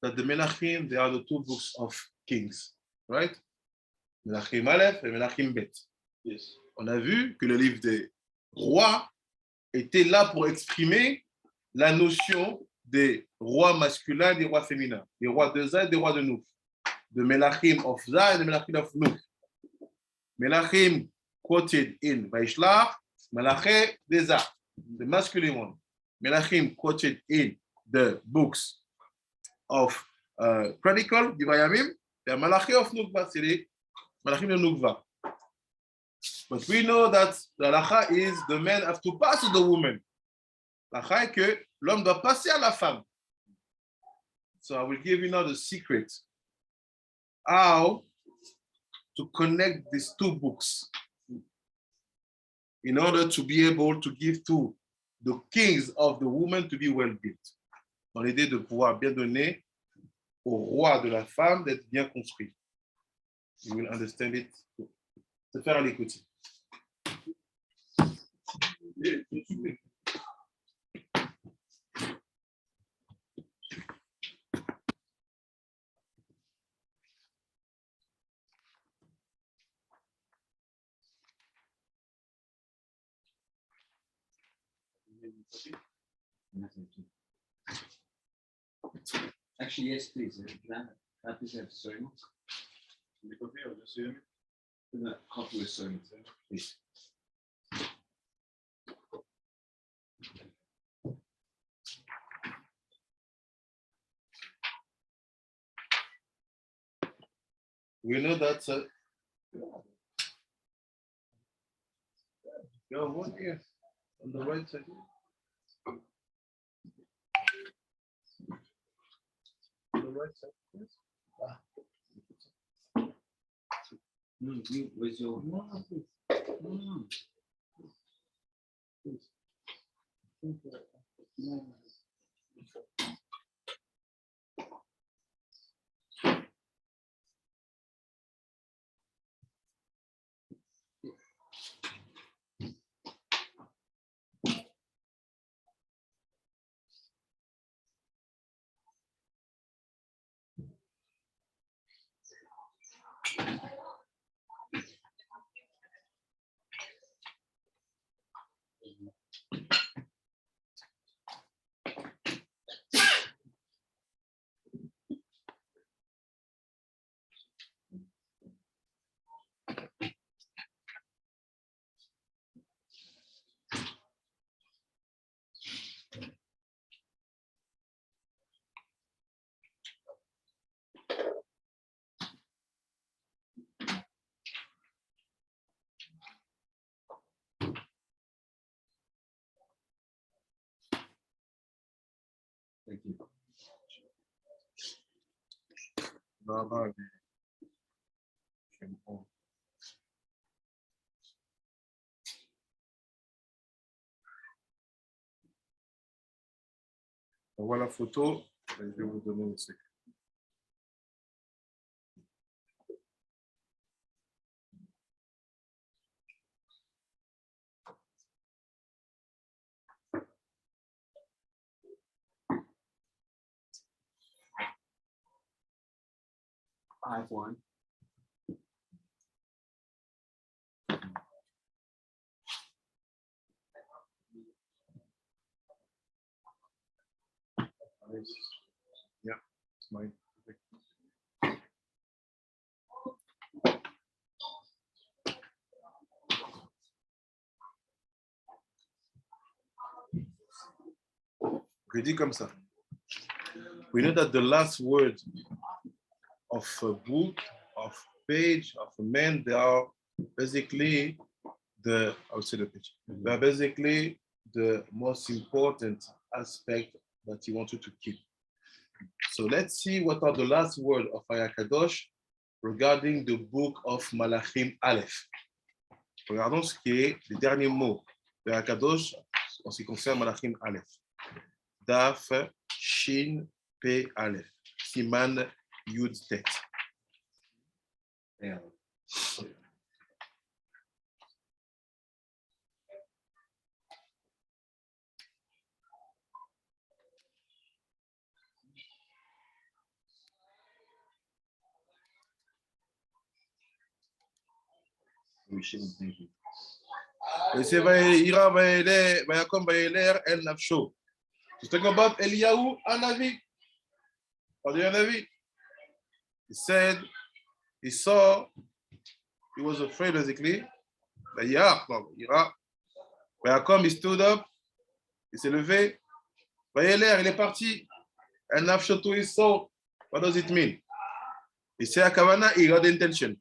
that the Malakhim, they are the two books of kings, right? Malakhim Aleph et Malakhim Bet. Yes. On a vu que le livre des rois était là pour exprimer la notion des rois masculins et des rois féminins, des rois de Za et des rois de Nouf, de Malakhim of Za et de Malakhim of Nouf. Malakhim quoted in Vaishlach, Malachi de Za, the masculine one. Malakhim quoted in the books of Chronicle, Divayamim, the Malachi of Nukva, c'est les Malachim de Nukva. But we know that the halacha is the man have to pass to the woman. Halacha est que l'homme doit passer à la femme. So I will give you now the secret. How to connect these two books in order to be able to give to the kings of the woman to be well built. Dans l'idée de pouvoir bien donner au roi de la femme d'être bien construit. You will understand it. Se faire à l'écoute. Actually, yes, please. That is have sewing. The copy or just hear me? The copy with sewing, please. We know that you have one here on the right side. On the right side, yes. Where's your Thank you. On voit la photo, je vais vous donner le secret. I have one. Yeah, it's mine. Je dis comme ça. We know that the last word of a book, of page, of a man, they are basically the, I would say the page, they are basically the most important aspect that you wanted to keep. So let's see what are the last words of HaKadosh regarding the book of Malakhim Aleph. Regardons ce qui est les derniers mots de HaKadosh en ce qui concerne Malakhim Aleph. Daf, Shin, Pe, Aleph. Siman, Yud, Tet. Et c'est Ira Vayakom Vayeler El Nafsho. It's talking about Eliyahu Hanavi. Or the Hanavi. He said, he saw, he was afraid basically. Ira. Vayakom, he stood up, il s'est levé. Vayeler, il est parti. El Nafsho to his soul. What does it mean? He said, Akavana, he got the intention.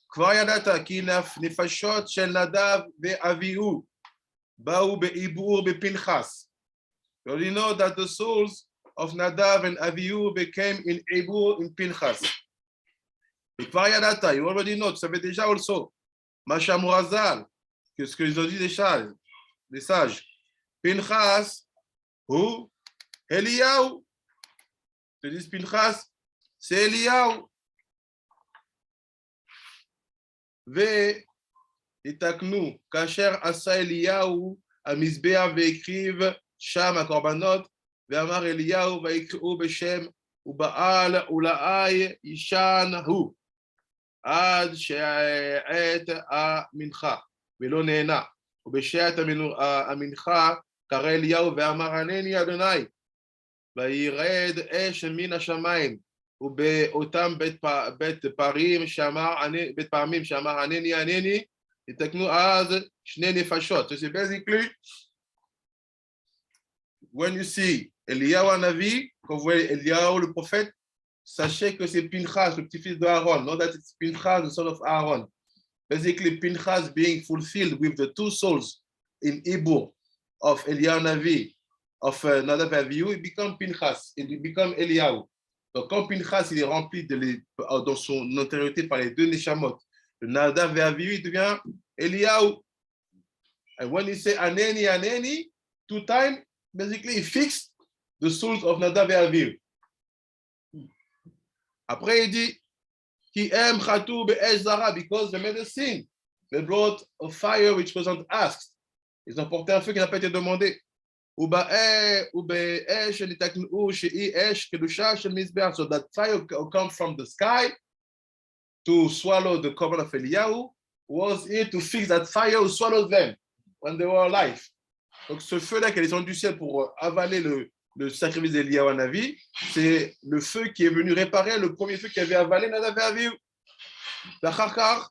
כבר ידעת כי נפשות של נדב ואביהו באו בעיבור בפנחס. You already know that the souls of Nadav and Avihu became in Ibur in Pinchas. וכבר ידעת, you already know, tu savais déjà also, מה שאמרו רז"ל, que ce qu'ils ont dit les sages, Pinchas הוא אליהו. Tu dis Pinchas, c'est Eliyahu. ויתקנו, כאשר עשה אליהו המזבח והקריב שם הקורבנות, ואמר אליהו ויקראו בשם ובעל אולי ישן הוא, עד שעת המנחה, ולא נהנה. ובשעת המנחה קרא אליהו ואמר הנני אדוני, וירד אש מן השמיים, ובאותם בית פעמים שאמר הנני, יתקנו אז שני נפשות. So basically, when you see Eliyahu Hanavi, quand vous voyez Eliyahu le prophète, sachez que c'est Pinchas, le petit-fils de Aaron, not that it's Pinchas, the son of Aaron. Basically, Pinchas being fulfilled with the two souls in Ibur of Eliyahu Hanavi, of Nadav and Avihu, it becomes Pinchas, it becomes Eliyahu. Donc, quand Pinchas il est rempli dans son antériorité par les deux Neshamot, le Nadav et Avihu, il devient Eliyahu. And when he say Aneni, Aneni, 2 times, basically, he fixed the souls of Nadav et Avihu. Après, il dit, Ki em chatu be'esh zara, because they made a sin. They brought a fire which wasn't asked. Ils ont porté un feu qui n'a pas été demandé. So that fire come from the sky to swallow the covenant of Eliyahu, was here to fix that fire who swallowed them when they were alive. Donc ce feu-là qui est descendu du ciel pour avaler le sacrifice d'Eliyahu Hanavi, c'est le feu qui est venu réparer le premier feu qui avait avalé Nadav et Avihu. D'achar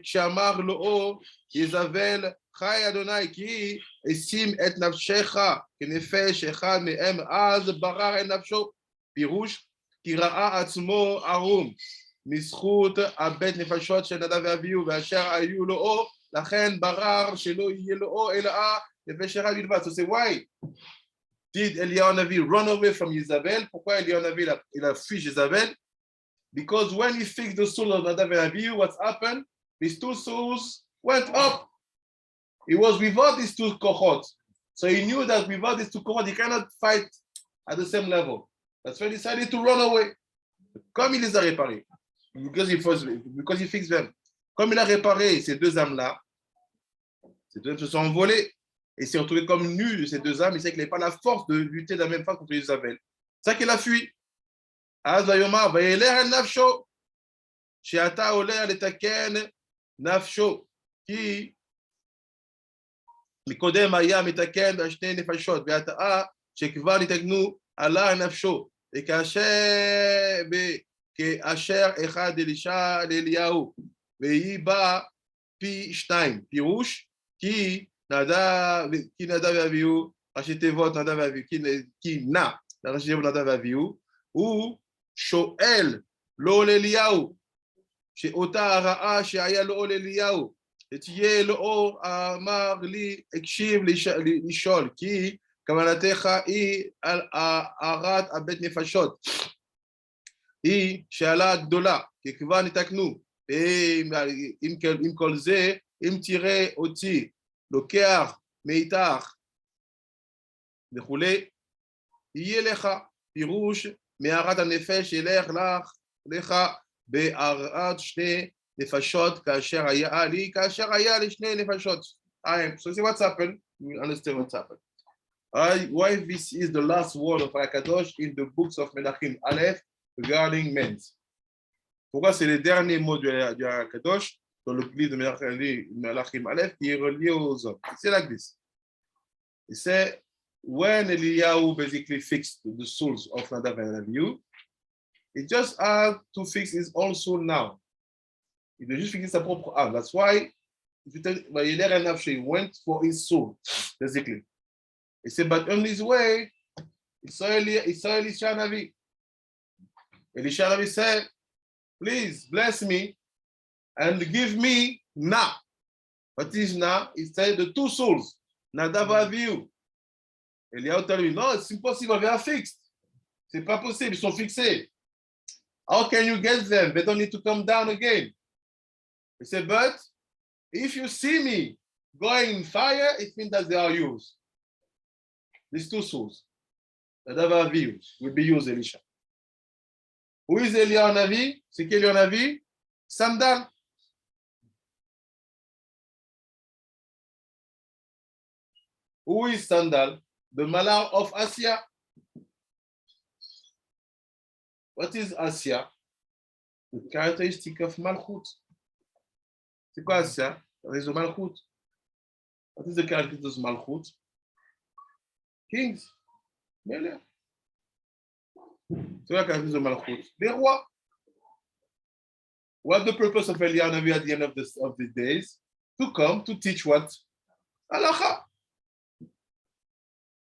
כשאמר לו יזבל חי אדוני כי אשים את נפשך כנפש אחד מהם אז ברר את נפשו. פירוש כי ראה עצמו ערום מזכות הבית נפשות של נדב ואביהו ואשר היו לו לכן ברר שלא יהיה לו אלא נפש אחד בלבד. So say why? did Eliyahu Navi run away from Jezebel? Pourquoi Eliyahu Navi il a fui Jezebel? Because when he fixed the soul of Nadav and Abihu, what's happened? These two souls went up. He was without these two cohorts. So he knew that without these two cohorts, he cannot fight at the same level. That's why he decided to run away. Comme il les a réparés. Because he fixed them. Comme il a réparé ces deux âmes-là, ces deux âmes se sont envolées et s'est retrouvé comme nus de ces deux âmes. Il sait qu'il n'avait pas la force de lutter de la même façon contre Isabelle. C'est ça qu'il a fui. Azayoma, Vayeler Nafsho, Sheata Oler Letaken Nafsho, qui מקודם היה מתקן בשני נפשות, ועתה שכבר נתקנו עלה נפשו, כאשר אחד אלישע לאליהו, והיא באה פי שתיים, פירוש, כי נדב ואביהו, ראשי תיבות נדב ואביהו, כי נע, ראשי תיבות נדב ואביהו, הוא שואל לא לאליהו, שאותה הרעה שהיה לו לאליהו, ותהיה לאור אמר לי, הקשיב לשאול, כי כוונתך היא על הארת הבית נפשות, היא שאלה גדולה, כי כבר נתקנו, עם כל זה, אם תראה אותי, לוקח מאיתך, וכולי, יהיה לך פירוש מהארת הנפש, ילך לך בהארת שני נפשות, כאשר היה לי, כאשר היה לי שני נפשות. So see what's happened, you understand what's happened. Why this is the last word of HaKadosh in the books of Malakhim Aleph regarding men. Pourquoi c'est les derniers mots du HaKadosh dans le livre de Malakhim Aleph qui est relié aux hommes. C'est like this. It said, when Eliyahu basically fixed the souls of Nadav and Abihu, he just had to fix his own soul now. Il doit juste fixer sa propre âme. That's why he went for his soul, basically. He said, but on his way, he saw Elisha Navi. Elisha Navi said, please bless me and give me Na. What is Na? He said, the two souls, Nadav and Abihu. Eliyahu told him, no, it's impossible, they are fixed. C'est pas possible, ils sont fixés. How can you get them? They don't need to come down again. He said, but if you see me going in fire, it means that they are yours. These two souls, Nadav and Abihu, will be yours, Elisha. Who is Eliyahu Navi? C'est qui Eliyahu Navi? Sandal. Who is Sandal? The Malach of Asia. What is Asia? The characteristic of Malchut. C'est quoi Asia? There is a Malchut. What is the characteristic of Malchut? Kings. Melech. C'est quoi la caractéristique de Malchut? Les rois. What's the purpose of Eliyahu Navi at the end of the days? To come to teach what? Halakha.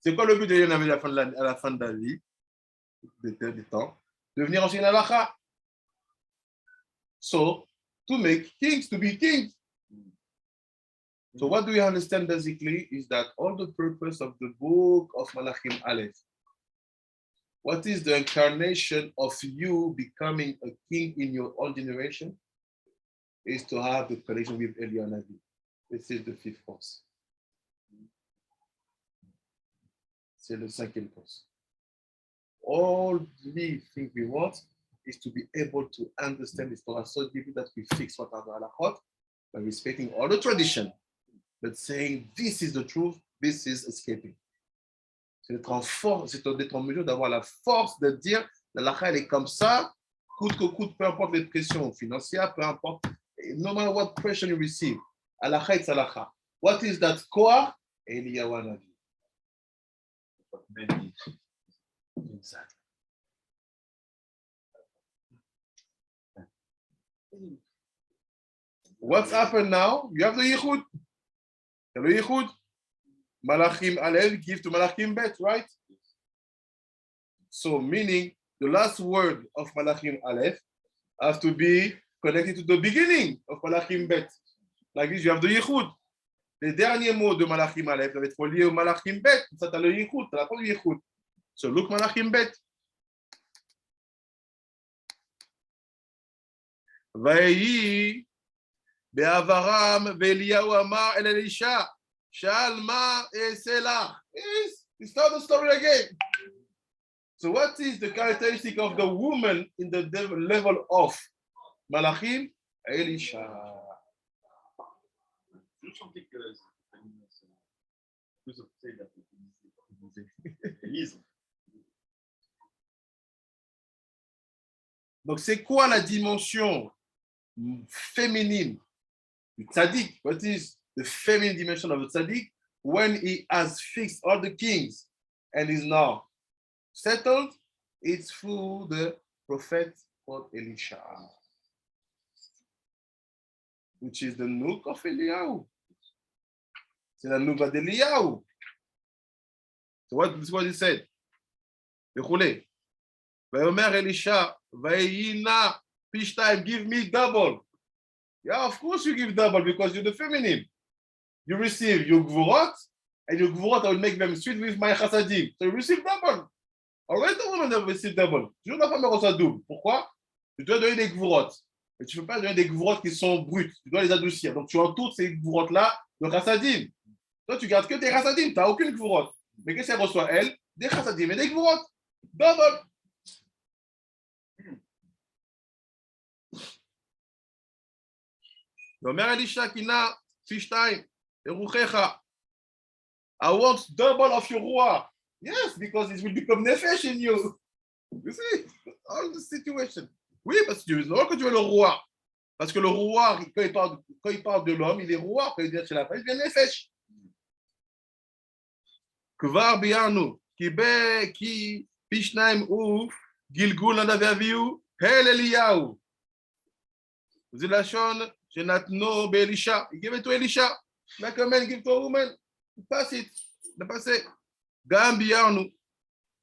C'est quoi le but d'Eliyahu Navi à la fin de la vie, des temps? De venir enseigner Halakha. So, to make kings, to be kings. So what do we understand basically is that all the purpose of the book of Malakhim Aleph, what is the incarnation of you becoming a king in your own generation, is to have the connection with Eliyahu Navi. This is the fifth course. C'est le cinquième course. All we think we want is to be able to understand this Torah so deeply that we fix what are the halachot by respecting all the tradition, but saying this is the truth, this is escaping. C'est d'être en mesure d'avoir la force de dire la halakha elle est comme ça, coûte que coûte, peu importe les pressions financières, peu importe, no matter what pressure you receive, halakha it's halakha. What is that core? Eliyahu Navi. Exactly. What's happened now? You have the Yichud. You have the Yichud. Malakhim Aleph give to Malakhim Bet, right? So meaning the last word of Malakhim Aleph has to be connected to the beginning of Malakhim Bet. Like this, you have the Yichud. les derniers mots de Malakhim Aleph doivent être reliés au Malakhim Bet. Ça, tu as le Yichud, tu as la fin du Yichud. So, look Malakhim Bet. ויהי בעברם ואליהו אמר אל אלישע, שאל מה אעשה לך? He started the story again. So what is the characteristic of the woman in the level of Malachim? Elisha. Je sentais que c'est plus obsédé d'Élise. Donc c'est quoi la dimension féminine du tzaddik? What is the feminine dimension of the tzaddik when he has fixed all the kings and is now settled? It's through the prophet called Elisha, which is the nook of Eliyahu. C'est la nouba d'Eliyahu. So what is what he said? V'chulei. Vayomer Elisha, vayina pishtayim, give me double. Yeah, of course you give double because you're the feminine. You receive your gvurot, and your gvurot I will make them sweet with my chassadim. So you receive double. Already the woman have received double. Toujours la femme reçoit double. Pourquoi? Tu dois donner des gvurot. Mais tu ne peux pas donner des gvurot qui sont brutes. Tu dois les adoucir. Donc tu entoures ces gvurot-là de chassadim. Toi, tu gardes que tes chassadim. Tu n'as aucune gvurot. Mais qu'est-ce qu'elle reçoit, elle? Des chassadim et des gvurot. Double. ואומר אלישע קינה פי שתיים, ירוחך. I want double of your roi. Yes, because it will become nefesh in you. You see, all the situation. Oui, parce que que tu veux le roi. Parce que le roi, quand il parle de l'homme, il est roi. Quand il dit chez la femme, il devient nefesh. כבר ביארנו, כי פי שניים הוא גלגול נדב ואביהו, אל אליהו. זה לשון שנתנו באלישע. He gave it to Elisha. Like a man give to a woman. Pass it. לפסק. גם ביארנו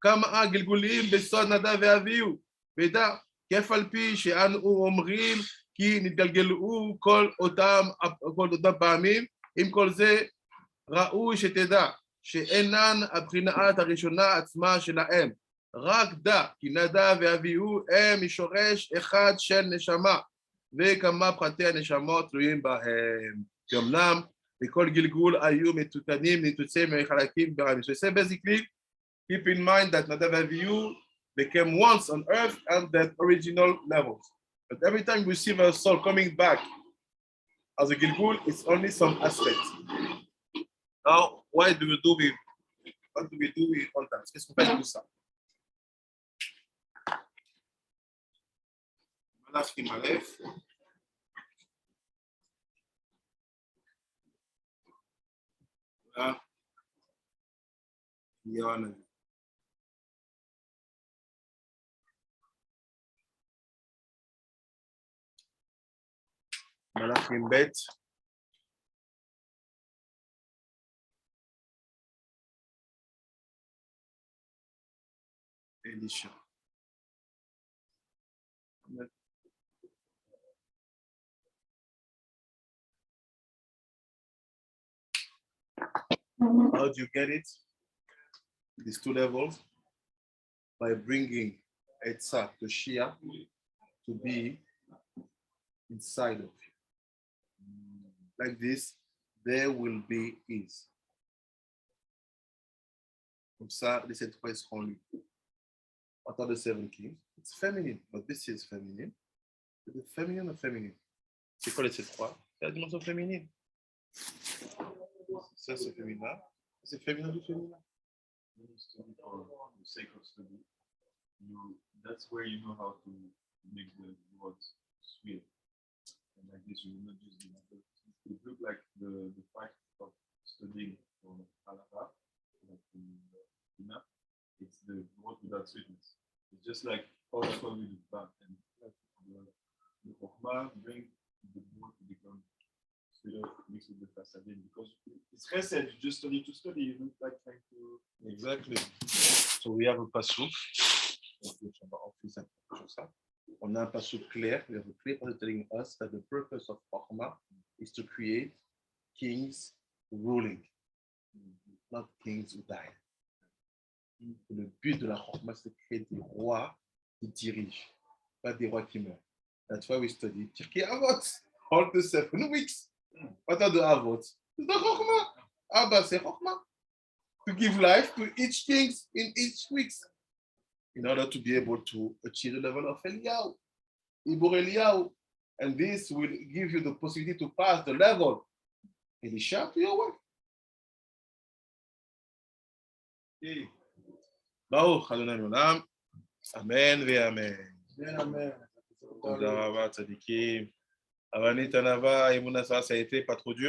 כמה גלגולים בסוד נדב ואביהו. וידע, כיף על פי שאנו אומרים כי נתגלגלו כל אותם פעמים, עם כל זה ראוי שתדע שאינן הבחינת הראשונה עצמה שלהם. רק דע כי נדב ואביהו הם משורש אחד של נשמה, וכמה פרטי הנשמות תלויים בהם. אמנם בכל גלגול היו מתוקנים ניתוצים מחלקים ברבים. So say basically, keep in mind that Nadav and Avihu became once on earth at that original levels. But every time we see a soul coming back as a gilgul, it's only some aspects. Now, what do we do with all that? Qu'est-ce qu'on fait avec tout ça? Malakhim Aleph. Voilà. Malakhim Bet. Elisha. How do you get it? These two levels by bringing Etsa, Toshiah, to be inside of you. Like this, there will be ease. Comme ça, les 7 fois seront lus. What are the 7 kings? It's feminine, but this is feminine. C'est the feminine of feminine. C'est quoi les 7 fois? C'est la dimension féminine. Ça, c'est féminin. C'est féminin du féminin. When you study for the sake of study, that's where you know how to make the words sweet. And like this, you will not just do it. It looks like the fact of studying for halakha, like in Bina, it's the word without sweetness. It's just like all that's what we do back. And the Chokhmah bring the word to become sweeter mixed with the chassadim, because it's chesed, you just study to study, you don't like trying to. Exactly. So we have a pasuk. On a un pasuk clair. We have a clear passage telling us that the purpose of Chokhmah is to create kings ruling, not kings who die. Le but de la Chokhmah, c'est de créer des rois qui dirigent, pas des rois qui meurent. That's why we study Pirkei Avot all the 7 weeks. What are the Avot? It's the Chokhmah. Abba, c'est Chokhmah. To give life to each king in each week, in order to be able to achieve the level of Eliyahu, Ibur Eliyahu. And this will give you the possibility to pass the level Elisha to your work. Baruch Adonai Olam. Amen ve'amen. Amen. תודה רבה, צדיקים. אבל ניתן הבא, אמונה, ça a été pas trop dur.